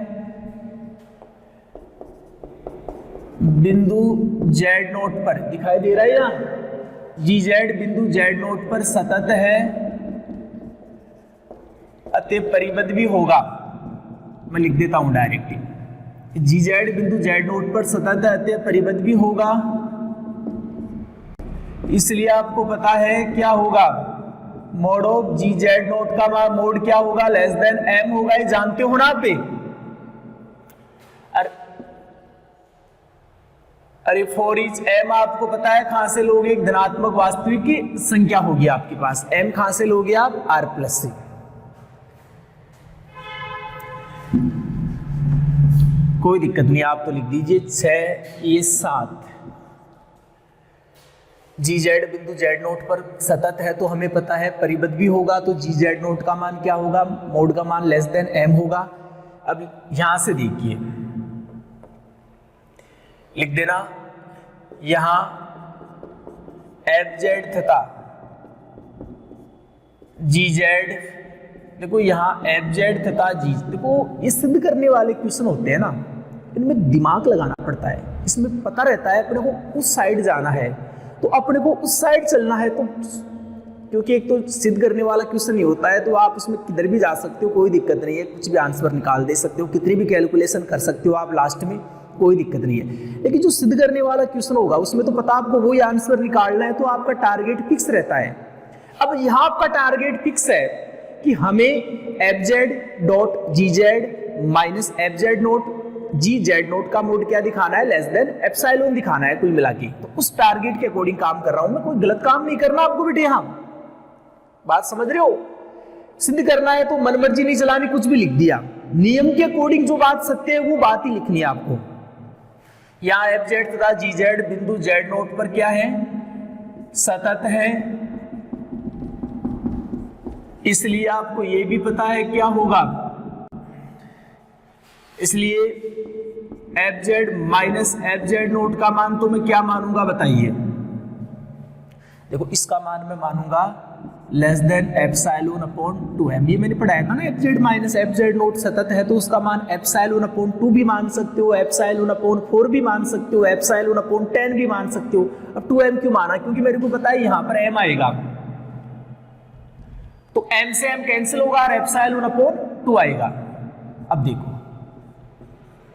बिंदु जेड नोट पर दिखाई दे रहा है यहां, जी जेड बिंदु जेड नोट पर सतत है अतः परिबद्ध भी होगा। मैं लिख देता हूं डायरेक्टली, जी जेड बिंदु जेड नोट पर सतत है अतः परिबद्ध भी होगा। इसलिए आपको पता है क्या होगा, mod of g Z not का मोड क्या होगा, लेस देन एम होगा। ये जानते हो ना आप? अरे फॉर ईच एम आपको पता है कहां से लोगे, एक धनात्मक वास्तविक की संख्या होगी आपके पास। एम कहां से लोगे आप, आर प्लस से। कोई दिक्कत नहीं, आप तो लिख दीजिए 6 ये 7। जी जेड बिंदु जेड नोट पर सतत है तो हमें पता है परिबद्ध भी होगा, तो जी जेड नोट का मान क्या होगा, मोड का मान लेस देन एम होगा। अब यहां से देखिए, लिख देना यहां एफ जेड तथा जी जेड, देखो यहां एफ जेड तथा जी, देखो ये सिद्ध करने वाले क्वेश्चन होते हैं ना, इनमें दिमाग लगाना पड़ता है। इसमें पता रहता है अपने को उस साइड जाना है तो अपने को उस साइड चलना है। तो क्योंकि एक तो सिद्ध करने वाला क्वेश्चन नहीं होता है तो आप उसमें किधर भी जा सकते हो, कोई दिक्कत नहीं है, कुछ भी आंसर निकाल दे सकते हो, कितनी भी कैलकुलेशन कर सकते हो आप लास्ट में, कोई दिक्कत नहीं है। लेकिन जो सिद्ध करने वाला क्वेश्चन होगा उसमें तो पता आपको वही आंसर निकालना है, तो आपका टारगेट फिक्स रहता है। अब यहाँ आपका टारगेट फिक्स है कि हमें F Z dot ji Z minus F Z not ji Z not का मोड क्या दिखाना है, लेस देन एप्सिलॉन दिखाना है कुल मिला के। तो उस टारगेट के अकॉर्डिंग काम कर रहा हूं मैं, कोई गलत काम नहीं करना आपको बेटे। यहां बात समझ रहे हो, सिद्ध करना है तो मनमर्जी नहीं चलानी, कुछ भी लिख दिया। नियम के अकॉर्डिंग जो बात सत्य है वो बात ही लिखनी है आपको। यहां एफ जेड तथा जी जेड बिंदु जेड नोट पर क्या है, सतत है, इसलिए आपको यह भी पता है क्या होगा, इसलिए f Z minus F Z not का मान तो मैं क्या मानूंगा बताइए। देखो इसका मान मैं मानूंगा less than epsilon upon 2m। ये मैंने पढ़ाया था ना, F Z minus F Z note सतत है तो उसका मान एप्सिलॉन अपॉन 2 भी मान सकते हो, एप्सिलॉन अपॉन 4 भी मान सकते हो, एप्सिलॉन अपॉन 10 भी मान सकते हो। अब 2m क्यों माना, क्योंकि मेरे को पता है यहां पर m आएगा, तो m से m कैंसिल होगा और एप्सिलॉन अपॉन 2 आएगा। अब देखो,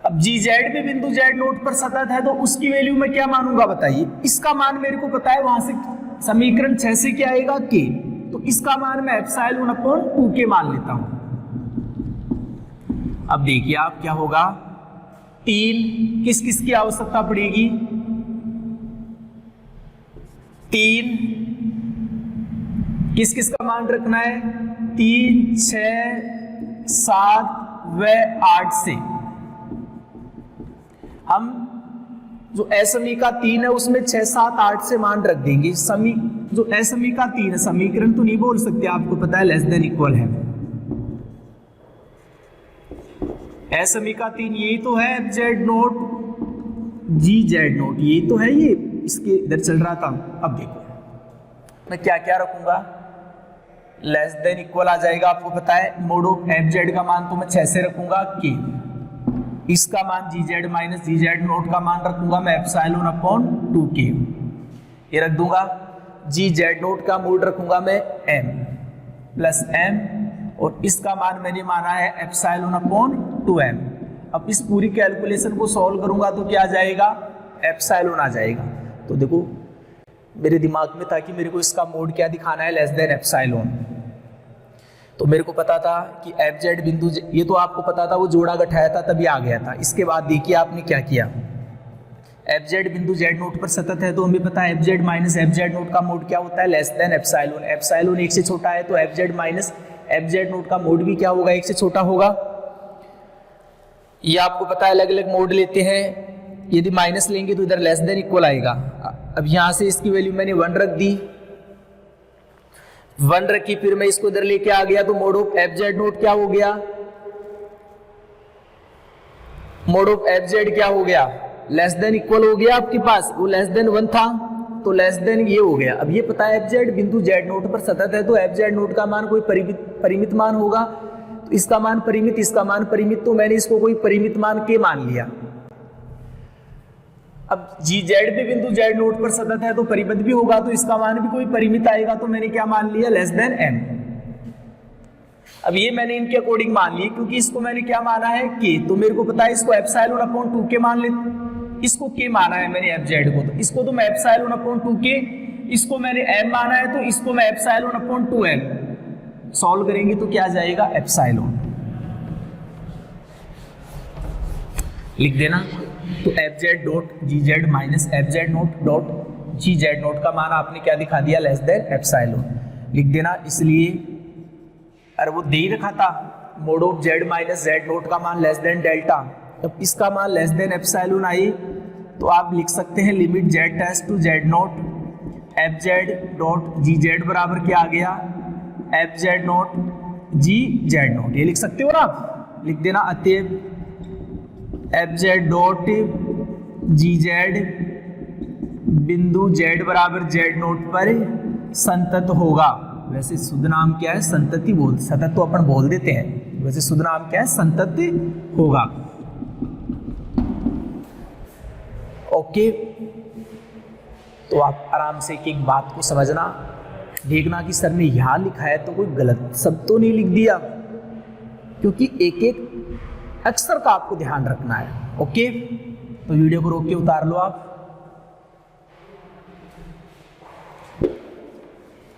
अब जी जेड भी बिंदु जेड नोट पर सतत है तो उसकी वैल्यू मैं क्या मानूंगा बताइए। इसका मान मेरे को पता है, वहां से समीकरण 6 से क्या आएगा के, तो इसका मान मैं एप्सिलॉन अपॉन 2 के मान लेता हूं। अब देखिए आप क्या होगा, 3 किस किस की आवश्यकता पड़ेगी, 3 किस किस का मान रखना है, 3 6 7 व 8 से हम जो असमी का 3 है उसमें 6 7 8 से मान रख देंगे। जो असमी का 3 है, समीकरण तो नहीं बोल सकते, आपको पता है लेस देन इक्वल है। असमी का 3 यही तो है F Z not ji Z note, यही तो है, ये इसके इधर चल रहा था। अब देखो मैं क्या क्या रखूंगा, लेस देन इक्वल आ जाएगा, आपको पता है मोड ऑफ एफ जेड का मान तो मैं 6 से रखूंगा के, इसका मान जी Z minus G Z not का मान रखूंगा मैं एप्सिलॉन अपॉन 2 के, ये रख दूंगा। जी जेड नोट का मोड रखूंगा मैं m प्लस m, और इसका मान मैंने माना है एप्सिलॉन अपॉन 2m। अब इस पूरी कैलकुलेशन को सॉल्व करूंगा तो क्या आ जाएगा, एप्सिलॉन आ जाएगा। तो देखो मेरे दिमाग में था कि मेरे को इसका मोड क्या दिखाना है, लेस देन एप्सिलॉन। तो मेरे को पता था कि एफ जेड बिंदु, ये तो आपको पता था, वो जोड़ा गठाया था तभी आ गया था। इसके बाद देखिए आपने क्या किया, एफ जेड बिंदु जेड नोट पर सतत है तो हमें पता है F Z minus F Z not का मोड क्या होता है, लेस देन एप्सिलॉन। एप्सिलॉन 1 से छोटा है तो F Z minus F Z not का मोड भी क्या होगा, 1 से छोटा होगा। ये आपको पता है, अलग अलग मोड लेते हैं, यदि माइनस लेंगे तो इधर लेस देन इक्वल आएगा। अब यहां से इसकी वैल्यू मैंने 1 रख दी, 1 रखी, फिर मैं इसको इधर लेके आ गया तो mode of F Z note क्या हो गया, मोड ऑफ एफ जेड क्या हो गया, लेस देन इक्वल हो गया आपके पास, वो लेस देन 1 था तो लेस देन ये हो गया। अब ये पता है एफ जेड बिंदु जेड नोट पर सतत है तो एफ जेड नोट का मान कोई परिमित मान होगा, तो इसका मान परिमित, इसका मान परिमित, तो मैंने इसको कोई परिमित मान के मान लिया। अब जी जेड भी बिंदु जेड नोट पर सतत है तो परिमित भी होगा, तो इसका मान भी कोई परिमित आएगा, तो मैंने क्या मान लिया, लेस देन एम। अब ये मैंने इनके अकॉर्डिंग मान लिए, क्योंकि इसको मैंने क्या माना है के, तो मेरे को पता है इसको एप्सिलॉन अपॉन 2 के मान ले, इसको के माना है मैंने एफ जेड को, तो इसको तो मैं एप्सिलॉन अपॉन 2 के, इसको मैंने एम माना है तो इसको मैं एप्सिलॉन अपॉन 2m। सॉल्व करेंगे तो क्या जाएगा, एप्सिलॉन लिख देना। तो F Z dot ji Z minus F Z note dot G Z not का मान आपने क्या दिखा दिया, लेस देन एप्सिलॉन लिख देना। इसलिए अरे वो दे ही रखा था, mode of Z minus Z not का मान लेस देन डेल्टा, जब इसका मान लेस देन एप्सिलॉन आई तो आप लिख सकते हैं limit z tends to z not f Z dot ji z बराबर क्या आ गया, f Z not ji Z not, ये लिख सकते हो ना आप, लिख देना। अतएव एफ जेड डॉट जी जेड बिंदु जेड बराबर जेड नोट पर संतत होगा। वैसे शुद्ध नाम क्या है, संतति बोल, सतत तो अपन बोल देते हैं, वैसे शुद्ध नाम क्या है, संतति होगा। ओके, तो आप आराम से एक एक बात को समझना, देखना कि सर ने यहां लिखा है तो कोई गलत शब्द तो नहीं लिख दिया, क्योंकि एक एक अक्षर का आपको ध्यान रखना है। ओके, तो वीडियो को रोक के उतार लो आप।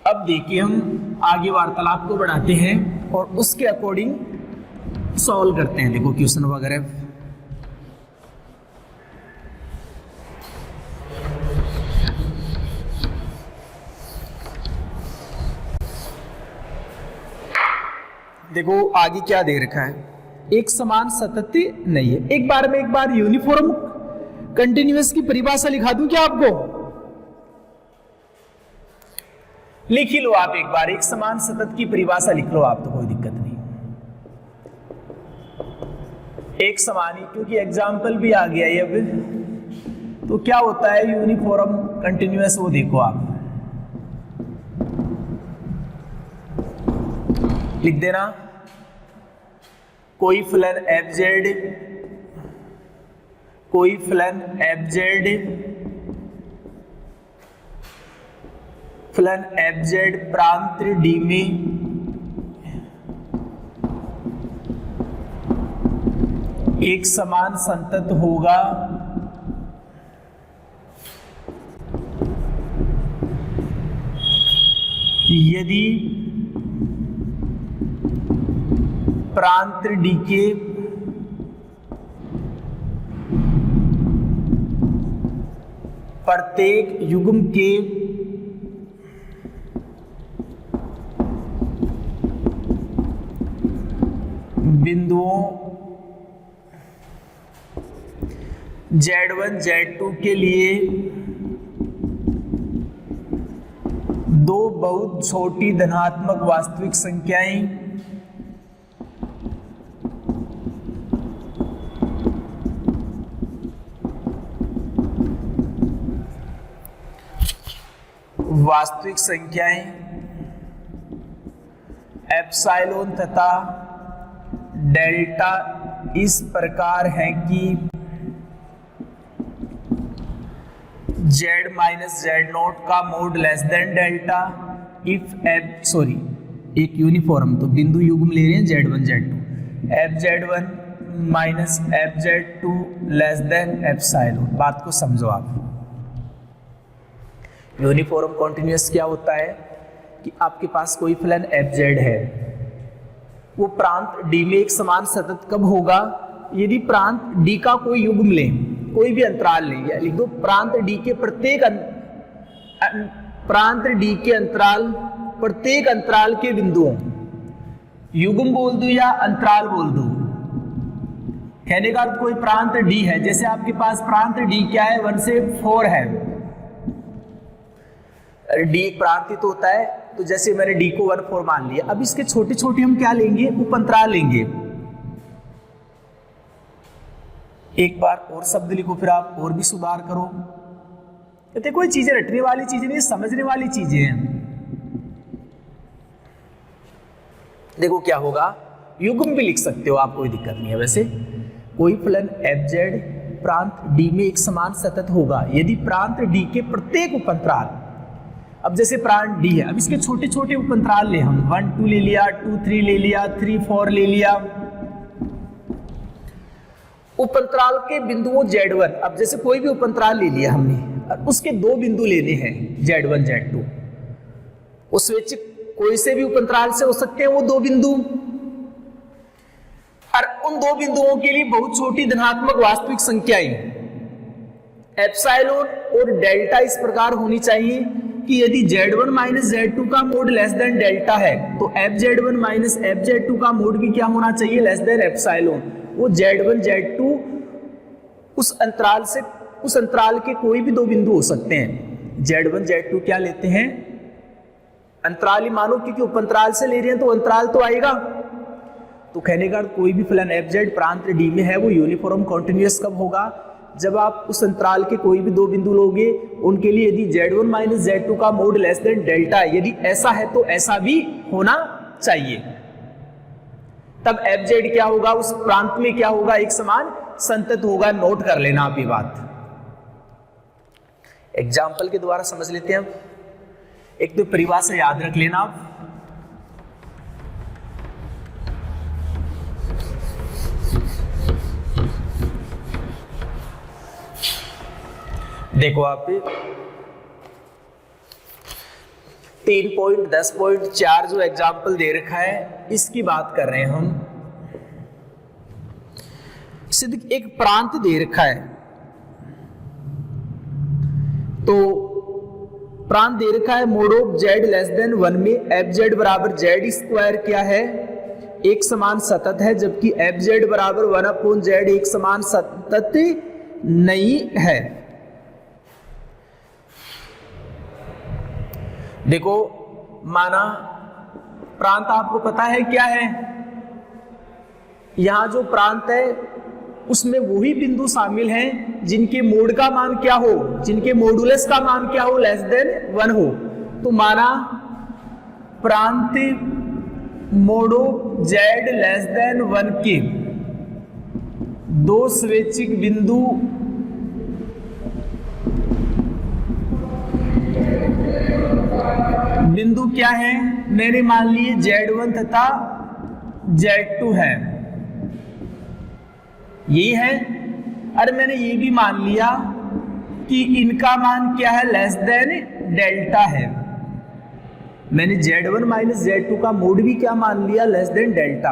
अब देखिए हम आगे वार्तालाप को बढ़ाते हैं और उसके अकॉर्डिंग सॉल्व करते हैं। देखो क्वेश्चन वगैरह, देखो आगे क्या दे रखा है, एक समान सतत नहीं है। एक बार यूनिफॉर्म कंटिन्यूअस की परिभाषा लिखा दूं क्या आपको, लिख ही लो आप एक बार, एक समान सतत की परिभाषा लिख लो आप, तो कोई दिक्कत नहीं, एक समान ही, क्योंकि एग्जाम्पल भी आ गया है अब। तो क्या होता है यूनिफॉर्म कंटिन्यूअस, वो देखो आप लिख देना। कोई फलन एफ जेड, कोई फलन एफ जेड, फलन एफ जेड प्रांत डी में एक समान संतत होगा यदि प्रांत डी के प्रत्येक युग्म के बिंदुओं Z1 Z2 के लिए दो बहुत छोटी धनात्मक वास्तविक संख्याएं एप्सिलॉन तथा डेल्टा इस प्रकार है कि Z माइनस जेड नोट का mode less than delta if एक यूनिफॉर्म, तो बिंदु युग्म ले रहे हैं Z1 Z2, F Z1 minus F Z2 less than epsilon. बात को समझो आप, यूनिफॉर्म कॉन्टिन्यूअस क्या होता है कि आपके पास कोई फलन एफ जेड है, वो प्रांत डी में एक समान सतत कब होगा? यदि प्रांत डी का कोई युग्म ले, कोई भी अंतराल ले, या लिख दो प्रांत डी के प्रत्येक अंतराल के बिंदुओं, युग्म बोल दो या अंतराल बोल दो, कहने का अर्थ कोई प्रांत डी है, जैसे आपके पास प्रांत डी क्या है 1 से 4 है, डी एक प्रांतित होता है, तो जैसे मैंने डी को 1 4 मान लिया। अब इसके छोटे छोटे हम क्या लेंगे? उपअंतराल लेंगे। एक बार और शब्द लिखो, फिर आप और भी सुधार करो। कहते कोई चीजें रटने वाली चीजें नहीं, समझने वाली चीजें हैं। देखो क्या होगा, युग्म भी लिख सकते हो आप, कोई दिक्कत नहीं है। वैसे कोई फलन fz प्रांत d में एक समान सतत होगा यदि प्रांत d के प्रत्येक उपअंतराल, अब जैसे प्रांत d है, अब इसके छोटे छोटे उपअंतराल ले हम, 1 2 ले लिया, 2 3 ले लिया, 3 4 ले लिया। उपअंतराल के बिंदुओं z1, अब जैसे कोई भी उपअंतराल ले लिया हमने, उसके 2 बिंदु लेने हैं z1 z2, वो स्वैच्छिक कोई से भी उपअंतराल से हो सकते हैं वो 2 बिंदु, और उन 2 बिंदुओं के लिए बहुत छोटी धनात्मक वास्तविक संख्याएं एप्सिलॉन और डेल्टा इस प्रकार होनी चाहिए कि यदि z1 माइनस z2 का मोड लेस देन डेल्टा है तो fz1 माइनस fz2 का मोड भी क्या होना चाहिए? Less than epsilon. वो z1 z2 उस अंतराल के कोई भी 2 बिंदु हो सकते हैं। z1 z2 क्या लेते हैं? अंतराल ही मानो, क्योंकि उपअंतराल से ले रहे हैं तो अंतराल तो आएगा। तो कहने का कोई भी फलन fz प्रांत d में है वो यूनिफॉर्म कॉन्टिन्यूअस कब होगा? जब आप उस अंतराल के कोई भी 2 बिंदु लोगे, उनके लिए यदि z1 माइनस z2 का मोड लेस देन डेल्टा, यदि ऐसा है तो ऐसा भी होना चाहिए, तब fz क्या होगा? उस प्रांत में क्या होगा? एक समान संतत होगा। नोट कर लेना आप ये बात। एग्जाम्पल के द्वारा समझ लेते हैं। एक तो परिभाषा याद रख लेना आप, देखो आप 3.10.4 जो एग्जाम्पल दे रखा है इसकी बात कर रहे हैं हम। सिद्ध एक प्रांत दे रखा है, तो प्रांत दे रखा है mode of z less than 1 में fz बराबर z स्क्वायर क्या है? एक समान सतत है, जबकि fz बराबर 1/z एक समान सतत नहीं है। देखो माना प्रांत आपको पता है क्या है? यहां जो प्रांत है उसमें वही बिंदु शामिल हैं जिनके मोड का मान क्या हो, जिनके मोडुलस का मान क्या हो? लेस देन 1 हो। तो माना प्रांत मोडो z लेस देन 1 के 2 स्वैच्छिक बिंदु क्या है? मैंने मान लिए z1 तथा z2 है, यही है। अरे मैंने ये भी मान लिया कि इनका मान क्या है? लेस देन डेल्टा है। मैंने z1 माइनस z2 का मोड भी क्या मान लिया? Less than delta.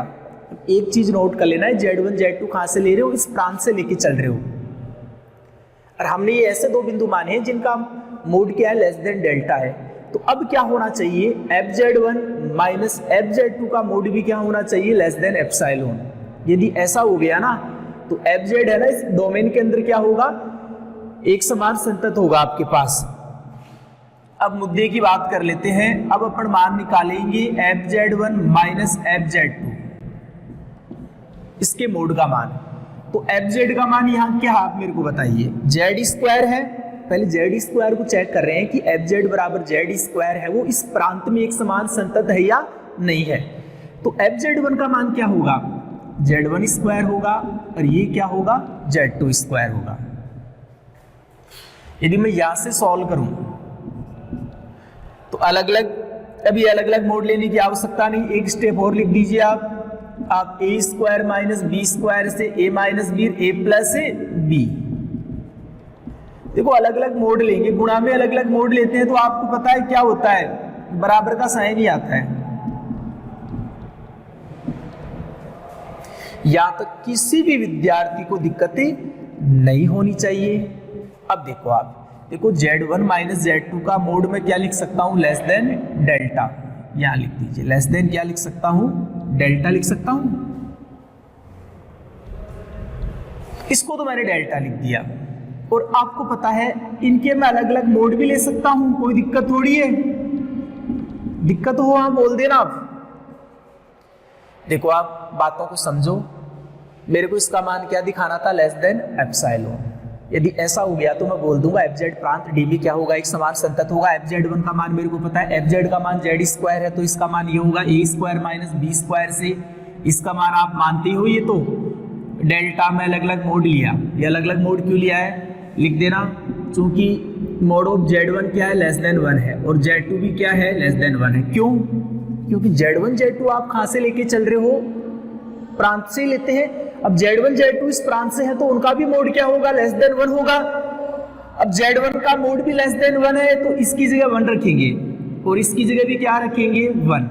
एक चीज नोट कर लेना है, z1 z2 कहां से ले रहे हो? इस प्रांत से लेके चल रहे हो। और हमने ये ऐसे 2 बिंदु माने हैं जिनका मोड क्या है? लेस देन डेल्टा है। तो अब क्या होना चाहिए? fz1 माइनस fz2 का मोड भी क्या होना चाहिए? Less than epsilon. यदि ऐसा हो गया ना तो fz है ना, इस डोमेन के अंदर क्या होगा? एक समान संतत होगा आपके पास। अब मुद्दे की बात कर लेते हैं। अब अपन मान निकालेंगे fz1 माइनस fz2, इसके मोड का मान। तो fz का मान यहां क्या है आप मेरे को बताइए? z स्क्वायर है। पहले z स्क्वायर को चेक कर रहे हैं कि fz बराबर z स्क्वायर है वो इस प्रांत में एक समान संतत है या नहीं है। तो fz1 का मान क्या होगा? z1 स्क्वायर होगा, और ये क्या होगा? z2 स्क्वायर होगा। यदि मैं यहां से सॉल्व करूं तो अलग अलग मोड लेने की आवश्यकता नहीं। एक स्टेप और लिख दीजिए आप a square minus b square से a minus b a plus b. देखो अलग अलग मोड लेंगे, गुणा में अलग अलग मोड लेते हैं तो आपको पता है क्या होता है? बराबर का साइन ही आता है। यहां तक किसी भी विद्यार्थी को दिक्कतें नहीं होनी चाहिए। अब देखो आप देखो Z1 माइनस Z2 का मोड में क्या लिख सकता हूं, लेस देन डेल्टा। यहां लिख दीजिए लेस देन क्या लिख सकता हूं, डेल्टा लिख सकता हूं। इसको तो मैंने डेल्टा लिख दिया और आपको पता है इनके मैं अलग अलग मोड भी ले सकता हूं, कोई दिक्कत थोड़ी है। दिक्कत हो आप बोल देना। आप देखो आप बातों को समझो। मेरे को इसका मान क्या दिखाना था, लेस देन एप्सिलॉन। यदि ऐसा हो गया तो मैं बोल दूंगा FZ प्रांत dV क्या होगा, एक समान संतत होगा। FZ1 का मान मेरे को पता है, FZ का मान Z स्क्वायर है तो इसका मान ये होगा A square minus B square से इसका मान आप मानते हो। ये तो डेल्टा में अलग अलग मोड लिया, ये अलग अलग मोड क्यों लिया है लिख देना, क्योंकि मोड ऑफ Z1 क्या है, लेस देन 1 है और Z2 भी क्या है, लेस देन 1 है। क्यों? क्योंकि Z1 Z2 आप कहां से लेके चल रहे हो, प्रांत से लेते हैं। अब Z1 Z2 इस प्रांत से है तो उनका भी मोड क्या होगा, लेस देन 1 होगा। अब Z1 का मोड भी लेस देन 1 है तो इसकी जगह 1 रखेंगे और इसकी जगह भी क्या रखेंगे, 1।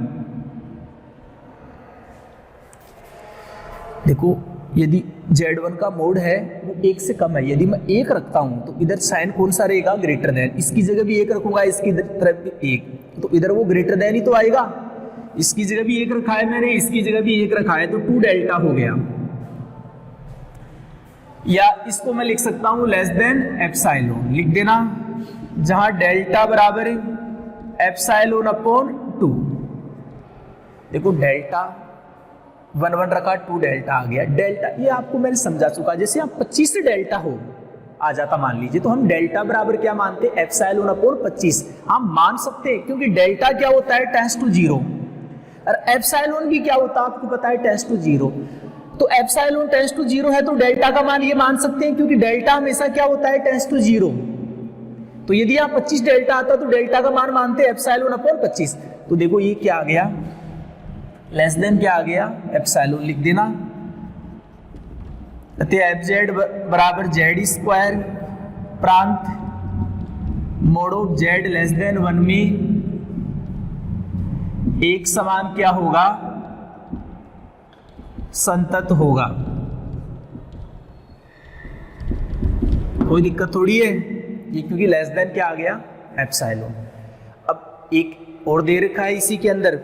देखो यदि Z1 का मोड है वो 1 से कम है, यदि मैं 1 रखता हूं तो इधर साइन कौन सा रहेगा, ग्रेटर देन। इसकी जगह भी 1 रखूंगा, इसकी तरफ भी 1, तो इधर वो ग्रेटर देन ही तो आएगा। इसकी जगह भी 1 रखा है मैंने, इसकी जगह भी 1 रखा है तो 2 डेल्टा हो गया। या इसको मैं लिख सकता हूं लेस देन एप्सिलॉन, लिख देना, जहां डेल्टा बराबर एप्सिलॉन अपॉन 2। देखो डेल्टा 1 1 रखा, 2 डेल्टा आ गया। डेल्टा ये आपको मैंने समझा चुका, जैसे आप 25 से डेल्टा हो आ जाता मान लीजिए तो हम डेल्टा बराबर क्या मानते हैं, एप्सिलॉन अपॉन 25 हम मान सकते हैं, क्योंकि डेल्टा क्या होता है, टेंड्स टू 0 और एप्सिलॉन भी क्या होता है आपको पता है, टेंड्स टू 0। तो एप्सिलॉन टेंड्स टू 0 है तो डेल्टा का मान ये मान सकते हैं, क्योंकि डेल्टा हमेशा क्या होता है, टेंड्स टू 0। तो यदि आप 25 डेल्टा आता तो डेल्टा का मान मानते हैं एप्सिलॉन अपॉन 25। तो देखो ये क्या आ गया, लेस देन क्या आ गया, एप्सिलॉन लिख देना। FZ बराबर Z स्क्वायर प्रांत mode of Z less than 1 में एक समान क्या होगा, संतत होगा। कोई दिक्कत थोड़ी है ये, क्योंकि लेस देन क्या आ गया, एप्सिलॉन। अब एक और दे रखा है इसी के अंदर,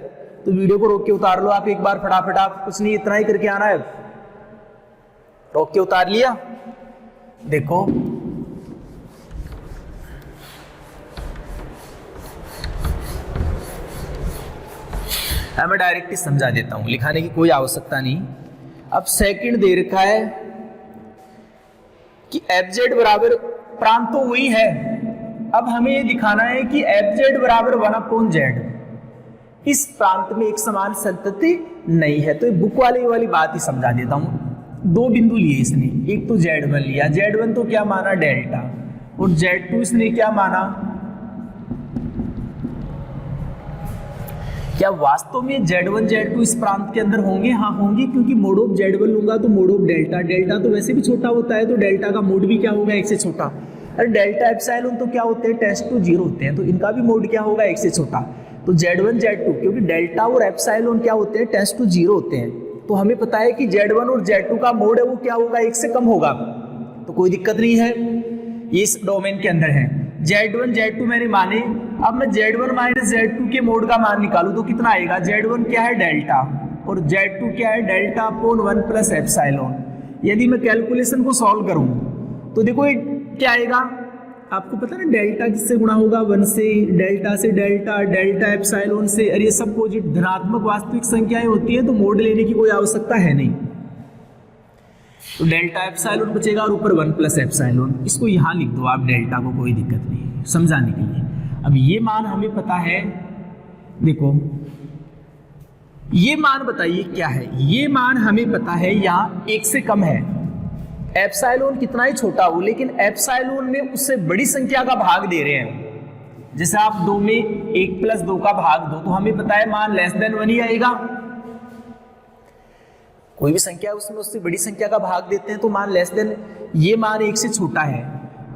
तो वीडियो को रोक के उतार लो आप एक बार फटाफट। आप कुछ नहीं, इतना ही करके आना है। रोक के उतार लिया। देखो मैं डायरेक्ट ही समझा देता हूं, लिखाने की कोई आवश्यकता नहीं। अब सेकंड दे रखा है कि FZ बराबर प्रांत तो वही है, अब हमें ये दिखाना है कि FZ बराबर 1 अपॉन Z इस प्रांत में एक समान संतति नहीं है। तो ये बुक वाली बात ही समझा देता हूं। 2 बिंदु लिए इसने, एक तो Z1 लिया, Z1 तो क्या माना, डेल्टा, और Z2 इसने क्या माना। क्या वास्तव में Z1 Z2 इस प्रांत के अंदर होंगे? हाँ होंगे, क्योंकि मोड ऑफ Z1 लूंगा तो मोड ऑफ डेल्टा, डेल्टा तो वैसे भी छोटा होता है तो डेल्टा का मोड भी क्या होगा, 1 से छोटा। और डेल्टा एप्सिलॉन तो क्या होते हैं, टेंड्स टू 0 होते हैं, तो इनका भी मोड क्या होगा, 1 से छोटा। तो Z1 Z2 क्योंकि डेल्टा और एप्सिलॉन क्या होते हैं, टेंड्स टू 0 होते हैं, तो हमें पता है कि Z1 और Z2 का मोड है वो क्या होगा, 1 से कम होगा। तो कोई दिक्कत नहीं है, ये इस डोमेन के अंदर है। Z1 Z2 मैंने माने, अब मैं Z1 माइनस Z2 के मोड का मान निकालूं तो कितना आएगा, Z1 क्या है, डेल्टा, और Z2 क्या है, डेल्टा अपॉन 1 प्लस एप्सिलॉन। यदि मैं कैलकुलेशन को सॉल्व करूं तो देखो ये क्या आएगा, आपको पता है ना डेल्टा किससे गुणा होगा, 1 से, डेल्टा से डेल्टा, डेल्टा एप्सिलॉन से, और ये सब पॉजिटिव धनात्मक वास्तविक संख्याएं होती है तो मोड लेने की कोई आवश्यकता है नहीं। तो डेल्टा एप्सिलॉन बचेगा और ऊपर 1 प्लस एप्सिलॉन। इसको यहाँ लिख दो आप डेल्टा को, कोई दिक्कत नहीं है समझाने के लिए। अब ये मान हमें पता है, देखो ये मान बताइए क्या है, ये मान हमें पता है यहाँ 1 से कम है। एप्सिलॉन कितना ही छोटा हो लेकिन एप्सिलॉन में उससे बड़ी संख्या का भाग दे रहे हैं। जैसे आप 2 में 1 प्लस 2 का भाग दो तो हमें पता है मान लेस देन 1 ही आएगा। कोई भी संख्या उसमें उससे बड़ी संख्या का भाग देते हैं तो मान लेस देन, ये मान 1 से छोटा है।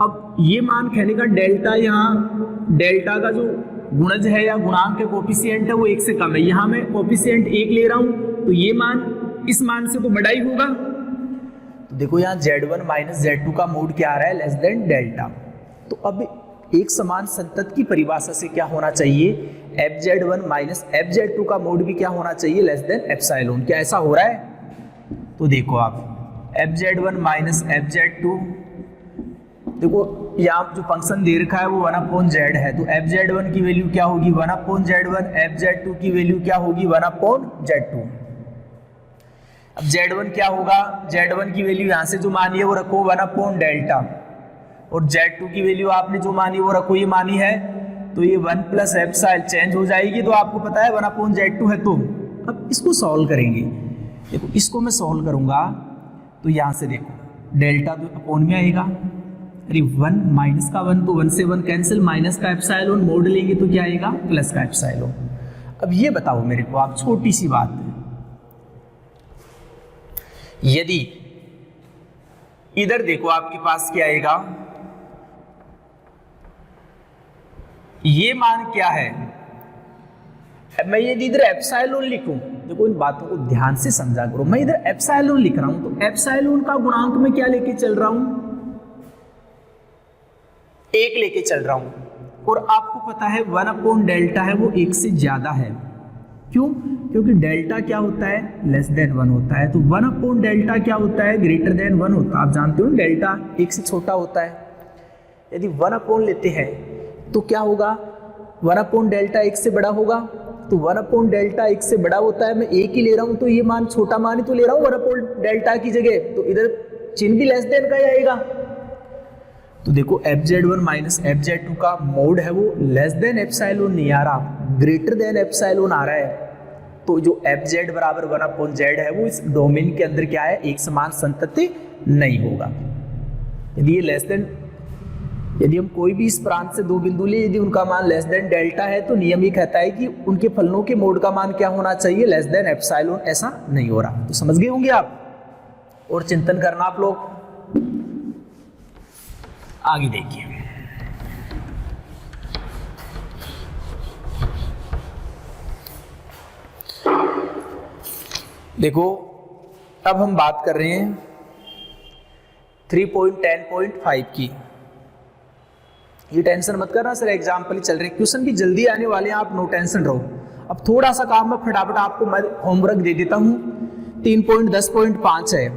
अब ये मान कहने का डेल्टा, यहाँ डेल्टा का जो गुणज है या गुणांक है, कोफिशिएंट है वो 1 से कम है। यहाँ मैं कोफिशिएंट 1 ले रहा हूँ तो ये मान इस मान से तो बड़ा ही होगा। तो देखो यहाँ Z1 माइनस Z2 का मोड क्या आ रहा है, लेस देन डेल्टा। तो अब एक समान संतत की परिभाषा से क्या होना चाहिए, FZ1 माइनस FZ2 का मोड भी क्या होना चाहिए, लेस देन एप्सिलॉन। क्या ऐसा हो रहा है? तो देखो आप FZ1 माइनस FZ2, देखो यहाँ जो फंक्शन दे रखा है वो 1/z है, तो FZ1 की वैल्यू क्या होगी 1/z1, FZ2 की वैल्यू क्या होगी 1/z2। अब Z1 क्या होगा, Z1 की वैल्यू यहाँ से जो मानी है वो रखो 1/डेल्टा, और Z2 की वैल्यू आपने जो मानी वो रखो, ये मानी है तो ये 1 प्लस एप्सिलॉन चेंज हो जाएगी, तो आपको पता है 1/z2 है। तो अब इसको सॉल्व करेंगे, देखो इसको मैं सॉल्व करूंगा तो यहाँ से देखो डेल्टा तो अपॉन में आएगा, अरे 1 माइनस का 1 तो 1 से 1 कैंसिल, माइनस का एप्सिलॉन मोड लेंगे तो क्या आएगा प्लस का एप्सिलॉन। अब ये बताओ मेरे को आप, छोटी सी बात, यदि इधर देखो आपके पास क्या आएगा, ये मान क्या है, अब मैं यदि इधर एप्सिलॉन लिखूं, देखो इन बातों को ध्यान से समझा करो, मैं इधर एप्सिलॉन लिख रहा हूं तो एप्सिलॉन का गुणांक में क्या लेके चल रहा हूं, 1 लेके चल रहा हूं, और आपको पता है 1/डेल्टा है वो 1 से ज्यादा है। क्यों? क्योंकि डेल्टा क्या होता है, लेस देन 1 होता है, तो 1/डेल्टा क्या होता है, ग्रेटर देन 1 होता है। आप जानते हो डेल्टा 1 से छोटा होता है। यदि 1/ लेते हैं तो क्या होगा, 1/डेल्टा 1 से बड़ा होगा, तो 1/डेल्टा 1 से बड़ा होता है, मैं 1 ही ले रहा हूं तो ये मान छोटा मान ही तो ले रहा हूं 1/डेल्टा की जगह, तो इधर चिन्ह भी लेस देन का ही आएगा। तो देखो FZ1 माइनस FZ2 का मोड है वो लेस देन एप्सिलॉन नहीं आ रहा, ग्रेटर देन एप्सिलॉन आ रहा है। तो जो FZ बराबर 1/z है वो इस डोमेन के अंदर क्या है, एक समान संतति नहीं होगा। यदि ये लेस देन, यदि हम कोई भी इस प्रांत से दो बिंदु ले, यदि उनका मान लेस देन डेल्टा है तो नियम ये कहता है कि उनके फलनों के मोड का मान क्या होना चाहिए, लेस देन एप्सिलॉन। ऐसा नहीं हो रहा, तो समझ गए होंगे आप, और चिंतन करना आप लोग। आगे देखिए, देखो अब हम बात कर रहे हैं 3.10.5 की। ये टेंशन मत करना सर, एग्जाम्पल ही चल रहे, क्वेश्चन भी जल्दी आने वाले हैं, आप नो टेंशन रहो। अब थोड़ा सा काम मैं फटाफट आपको मैं होमवर्क दे देता हूं। 3.10.5 है,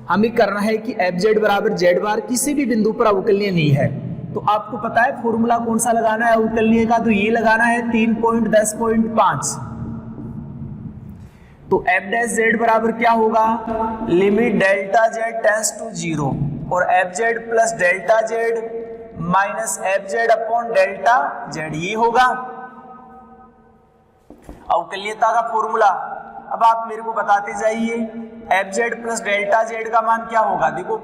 हमें करना है कि FZ बराबर Z बार किसी भी बिंदु पर अवकलनीय नहीं है। तो आपको पता है फॉर्मूला कौन सा लगाना है अवकलनीय का, तो ये लगाना है 3.10.5। तो FZ बराबर क्या होगा, limit delta Z tends to 0 और FZ plus delta Z minus FZ upon delta Z, ये होगा अवकलनीयता का फॉर्मूला। अब आप मेरे को बताते जाइए FZ प्लस डेल्टा Z का मान क्या होगा। देखो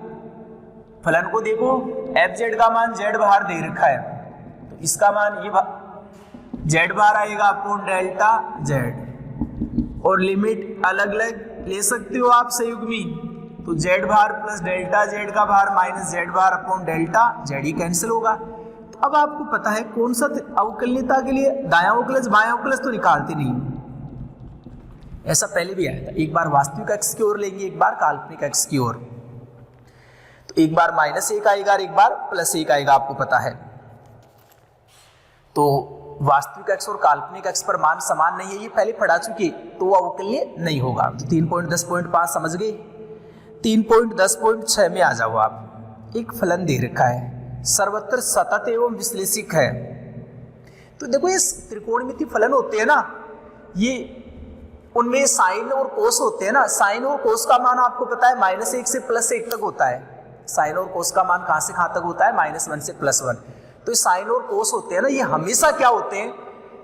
फलन को देखो, FZ का मान Z बाहर दे रखा है, तो इसका मान ये Z बाहर आएगा अपॉन डेल्टा Z, और लिमिट अलग अलग ले सकते हो आप संयुग्मी, तो Z बाहर प्लस डेल्टा Z का बाहर माइनस Z बाहर अपॉन डेल्टा Z, ही कैंसिल होगा। तो अब आपको पता है कौन सा अवकलनीयता के लिए दायां अवकलज बायां अवकलज तो निकालते नहीं, ऐसा पहले भी आया था। एक बार वास्तविक अक्ष की ओर लेंगे, एक बार काल्पनिक अक्ष की ओर, तो एक बार -1 आएगा और एक बार +1 आएगा, आपको पता है। तो वास्तविक अक्ष और काल्पनिक अक्ष पर मान समान नहीं है, ये पहले पढ़ा चुके, तो वो अवकलनीय नहीं होगा। तो 3.10.5 समझ गए। 3.10.6 में आ जाओ आप। एक फलन दे रखा है, सर्वत्र सतत एवं विश्लेषिक है। तो देखो ये त्रिकोणमिति फलन होते हैं ना, ये उनमें साइन और कोस होते हैं ना। साइन और कोस का मान आपको पता है -1 से +1 तक होता है। साइन और कोस का मान कहां से कहां तक होता है, -1 से +1। तो साइन और कोस होते हैं ना, ये हमेशा क्या होते हैं,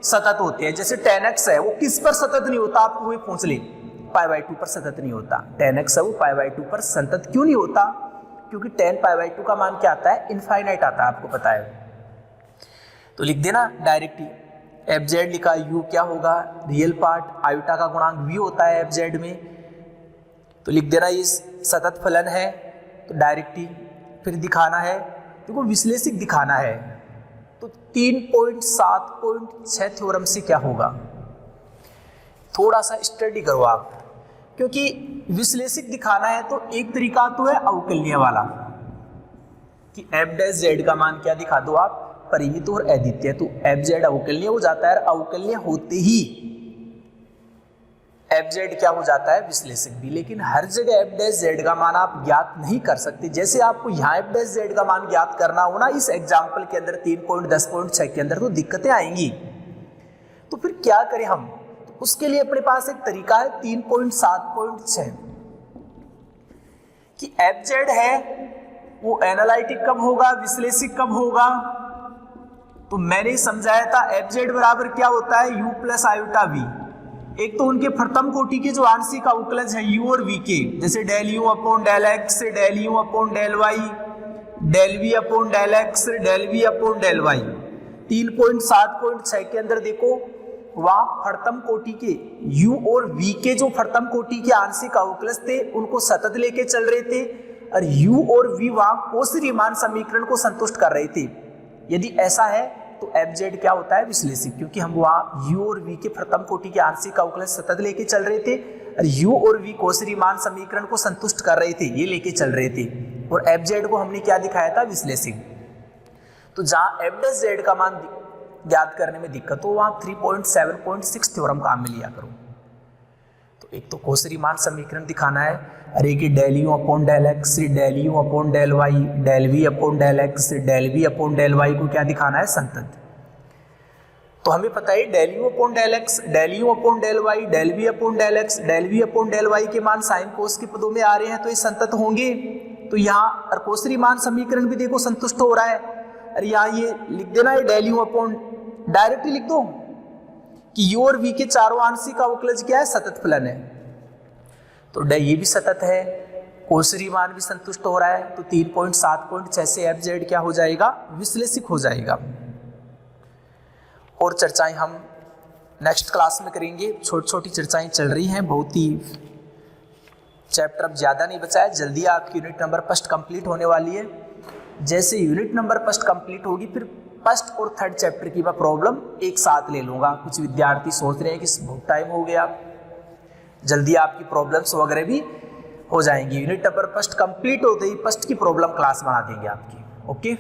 सतत होते हैं। जैसे tan x है, वो किस पर सतत नहीं होता, आपको वही पूछ ले, π/2 पर सतत नहीं होता। tan x है वो π/2 पर सतत क्यों नहीं होता, क्योंकि tan π/2 का मान क्या आता है, इनफाइनाइट आता है, आपको पता है। तो लिख देना डायरेक्ट ही, FZ लिखा, u क्या होगा, रियल पार्ट आयोटा का गुणांक v होता है FZ में, तो लिख देना ये सतत फलन है। तो डायरेक्ट ही फिर दिखाना है, देखो विश्लेषिक दिखाना है, तो 3.7.6 थ्योरम से क्या होगा, थोड़ा सा स्टडी करो आप। क्योंकि विश्लेषिक दिखाना है तो एक तरीका तो है अवकलनीय वाला कि एफ डैश जेड का मान क्या दिखा दो आप, परिमित और अद्वितीय, तो एफ जेड अवकलनीय हो जाता है। अवकलनीय होते ही एफ जेड क्या हो जाता है, विश्लेषक भी। लेकिन हर जगह एफ डैश जेड का मान आप ज्ञात नहीं कर सकते। जैसे आपको यहाँ एफ डैश जेड का मान ज्ञात करना हो ना इस एग्जाम्पल के अंदर 3.10.6 के अंदर, तो दिक्कतें आएंगी। तो फिर क्या करें हम, तो उसके लिए अपने पास एक तरीका है 3.7.6 कि एफ जेड है वो एनालिटिक कब होगा, विश्लेषिक कब होगा। तो मैंने समझाया था एफ जेड बराबर क्या होता है, u प्लस आयोटा v। एक तो उनके प्रथम कोटि के जो आंशिक अवकलज है u और v के, जैसे del u upon del x, del u upon del y, del v upon del x, del v upon del y. 3.7.6 के अंदर देखो वहां प्रथम कोटि के u और v के जो प्रथम कोटि के आंशिक अवकलज थे उनको सतत लेके चल रहे थे, और u और v वहां कोशी रीमान समीकरण को संतुष्ट कर रहे थे। यदि ऐसा है तो एफ जेड क्या होता है, विश्लेषिक, क्योंकि हम वहां u और v के प्रथम कोटि के आंशिक अवकलज सतत लेके चल रहे थे और u और v कोशी रीमान समीकरण को संतुष्ट कर रहे थे, ये लेके चल रहे थे। और एफ जेड को हमने क्या दिखाया था, विश्लेषिक। तो जहां एफ डैश जेड का मान ज्ञात करने में दिक्कत हो वहां 3.7.6 थ्योरम काम में लिया करो। तो एक तो कोशी रीमान समीकरण दिखाना है, अरे कि del u upon del x, del u upon del y, del v upon del x, del v upon del y को क्या दिखाना है, संतत। तो हमें पता है del u upon del x, del u upon del y, del v upon del x, del v upon del y के मान साइन कोस के पदों में आ रहे हैं, तो ये संतत होंगे। तो यहाँ और कोशी रीमान समीकरण भी देखो संतुष्ट हो रहा है। अरे यहाँ ये लिख देना है डेल यू अपॉन, डायरेक्टली लिख दो कि u और v के चारों आंशिक अवकलज क्या है, सतत फलन है। तो ये भी सतत है, कोशी रीमान भी संतुष्ट हो रहा है। तो 3.7.6 से एफ जेड क्या हो जाएगा, विश्लेषिक हो जाएगा। और चर्चाएं हम नेक्स्ट क्लास में करेंगे। छोटी छोटी चर्चाएं चल रही हैं, बहुत ही चैप्टर अब ज्यादा नहीं बचा है। जल्दी आपकी यूनिट नंबर फर्स्ट कंप्लीट होने वाली है। जैसे यूनिट नंबर फर्स्ट कंप्लीट होगी फिर फर्स्ट और थर्ड चैप्टर की मैं प्रॉब्लम एक साथ ले लूंगा। कुछ विद्यार्थी सोच रहे हैं कि बहुत टाइम हो गया, जल्दी आपकी प्रॉब्लम्स वगैरह भी हो जाएंगी। यूनिट नंबर फर्स्ट कंप्लीट होते ही फर्स्ट की प्रॉब्लम क्लास बना देंगे आपकी। ओके।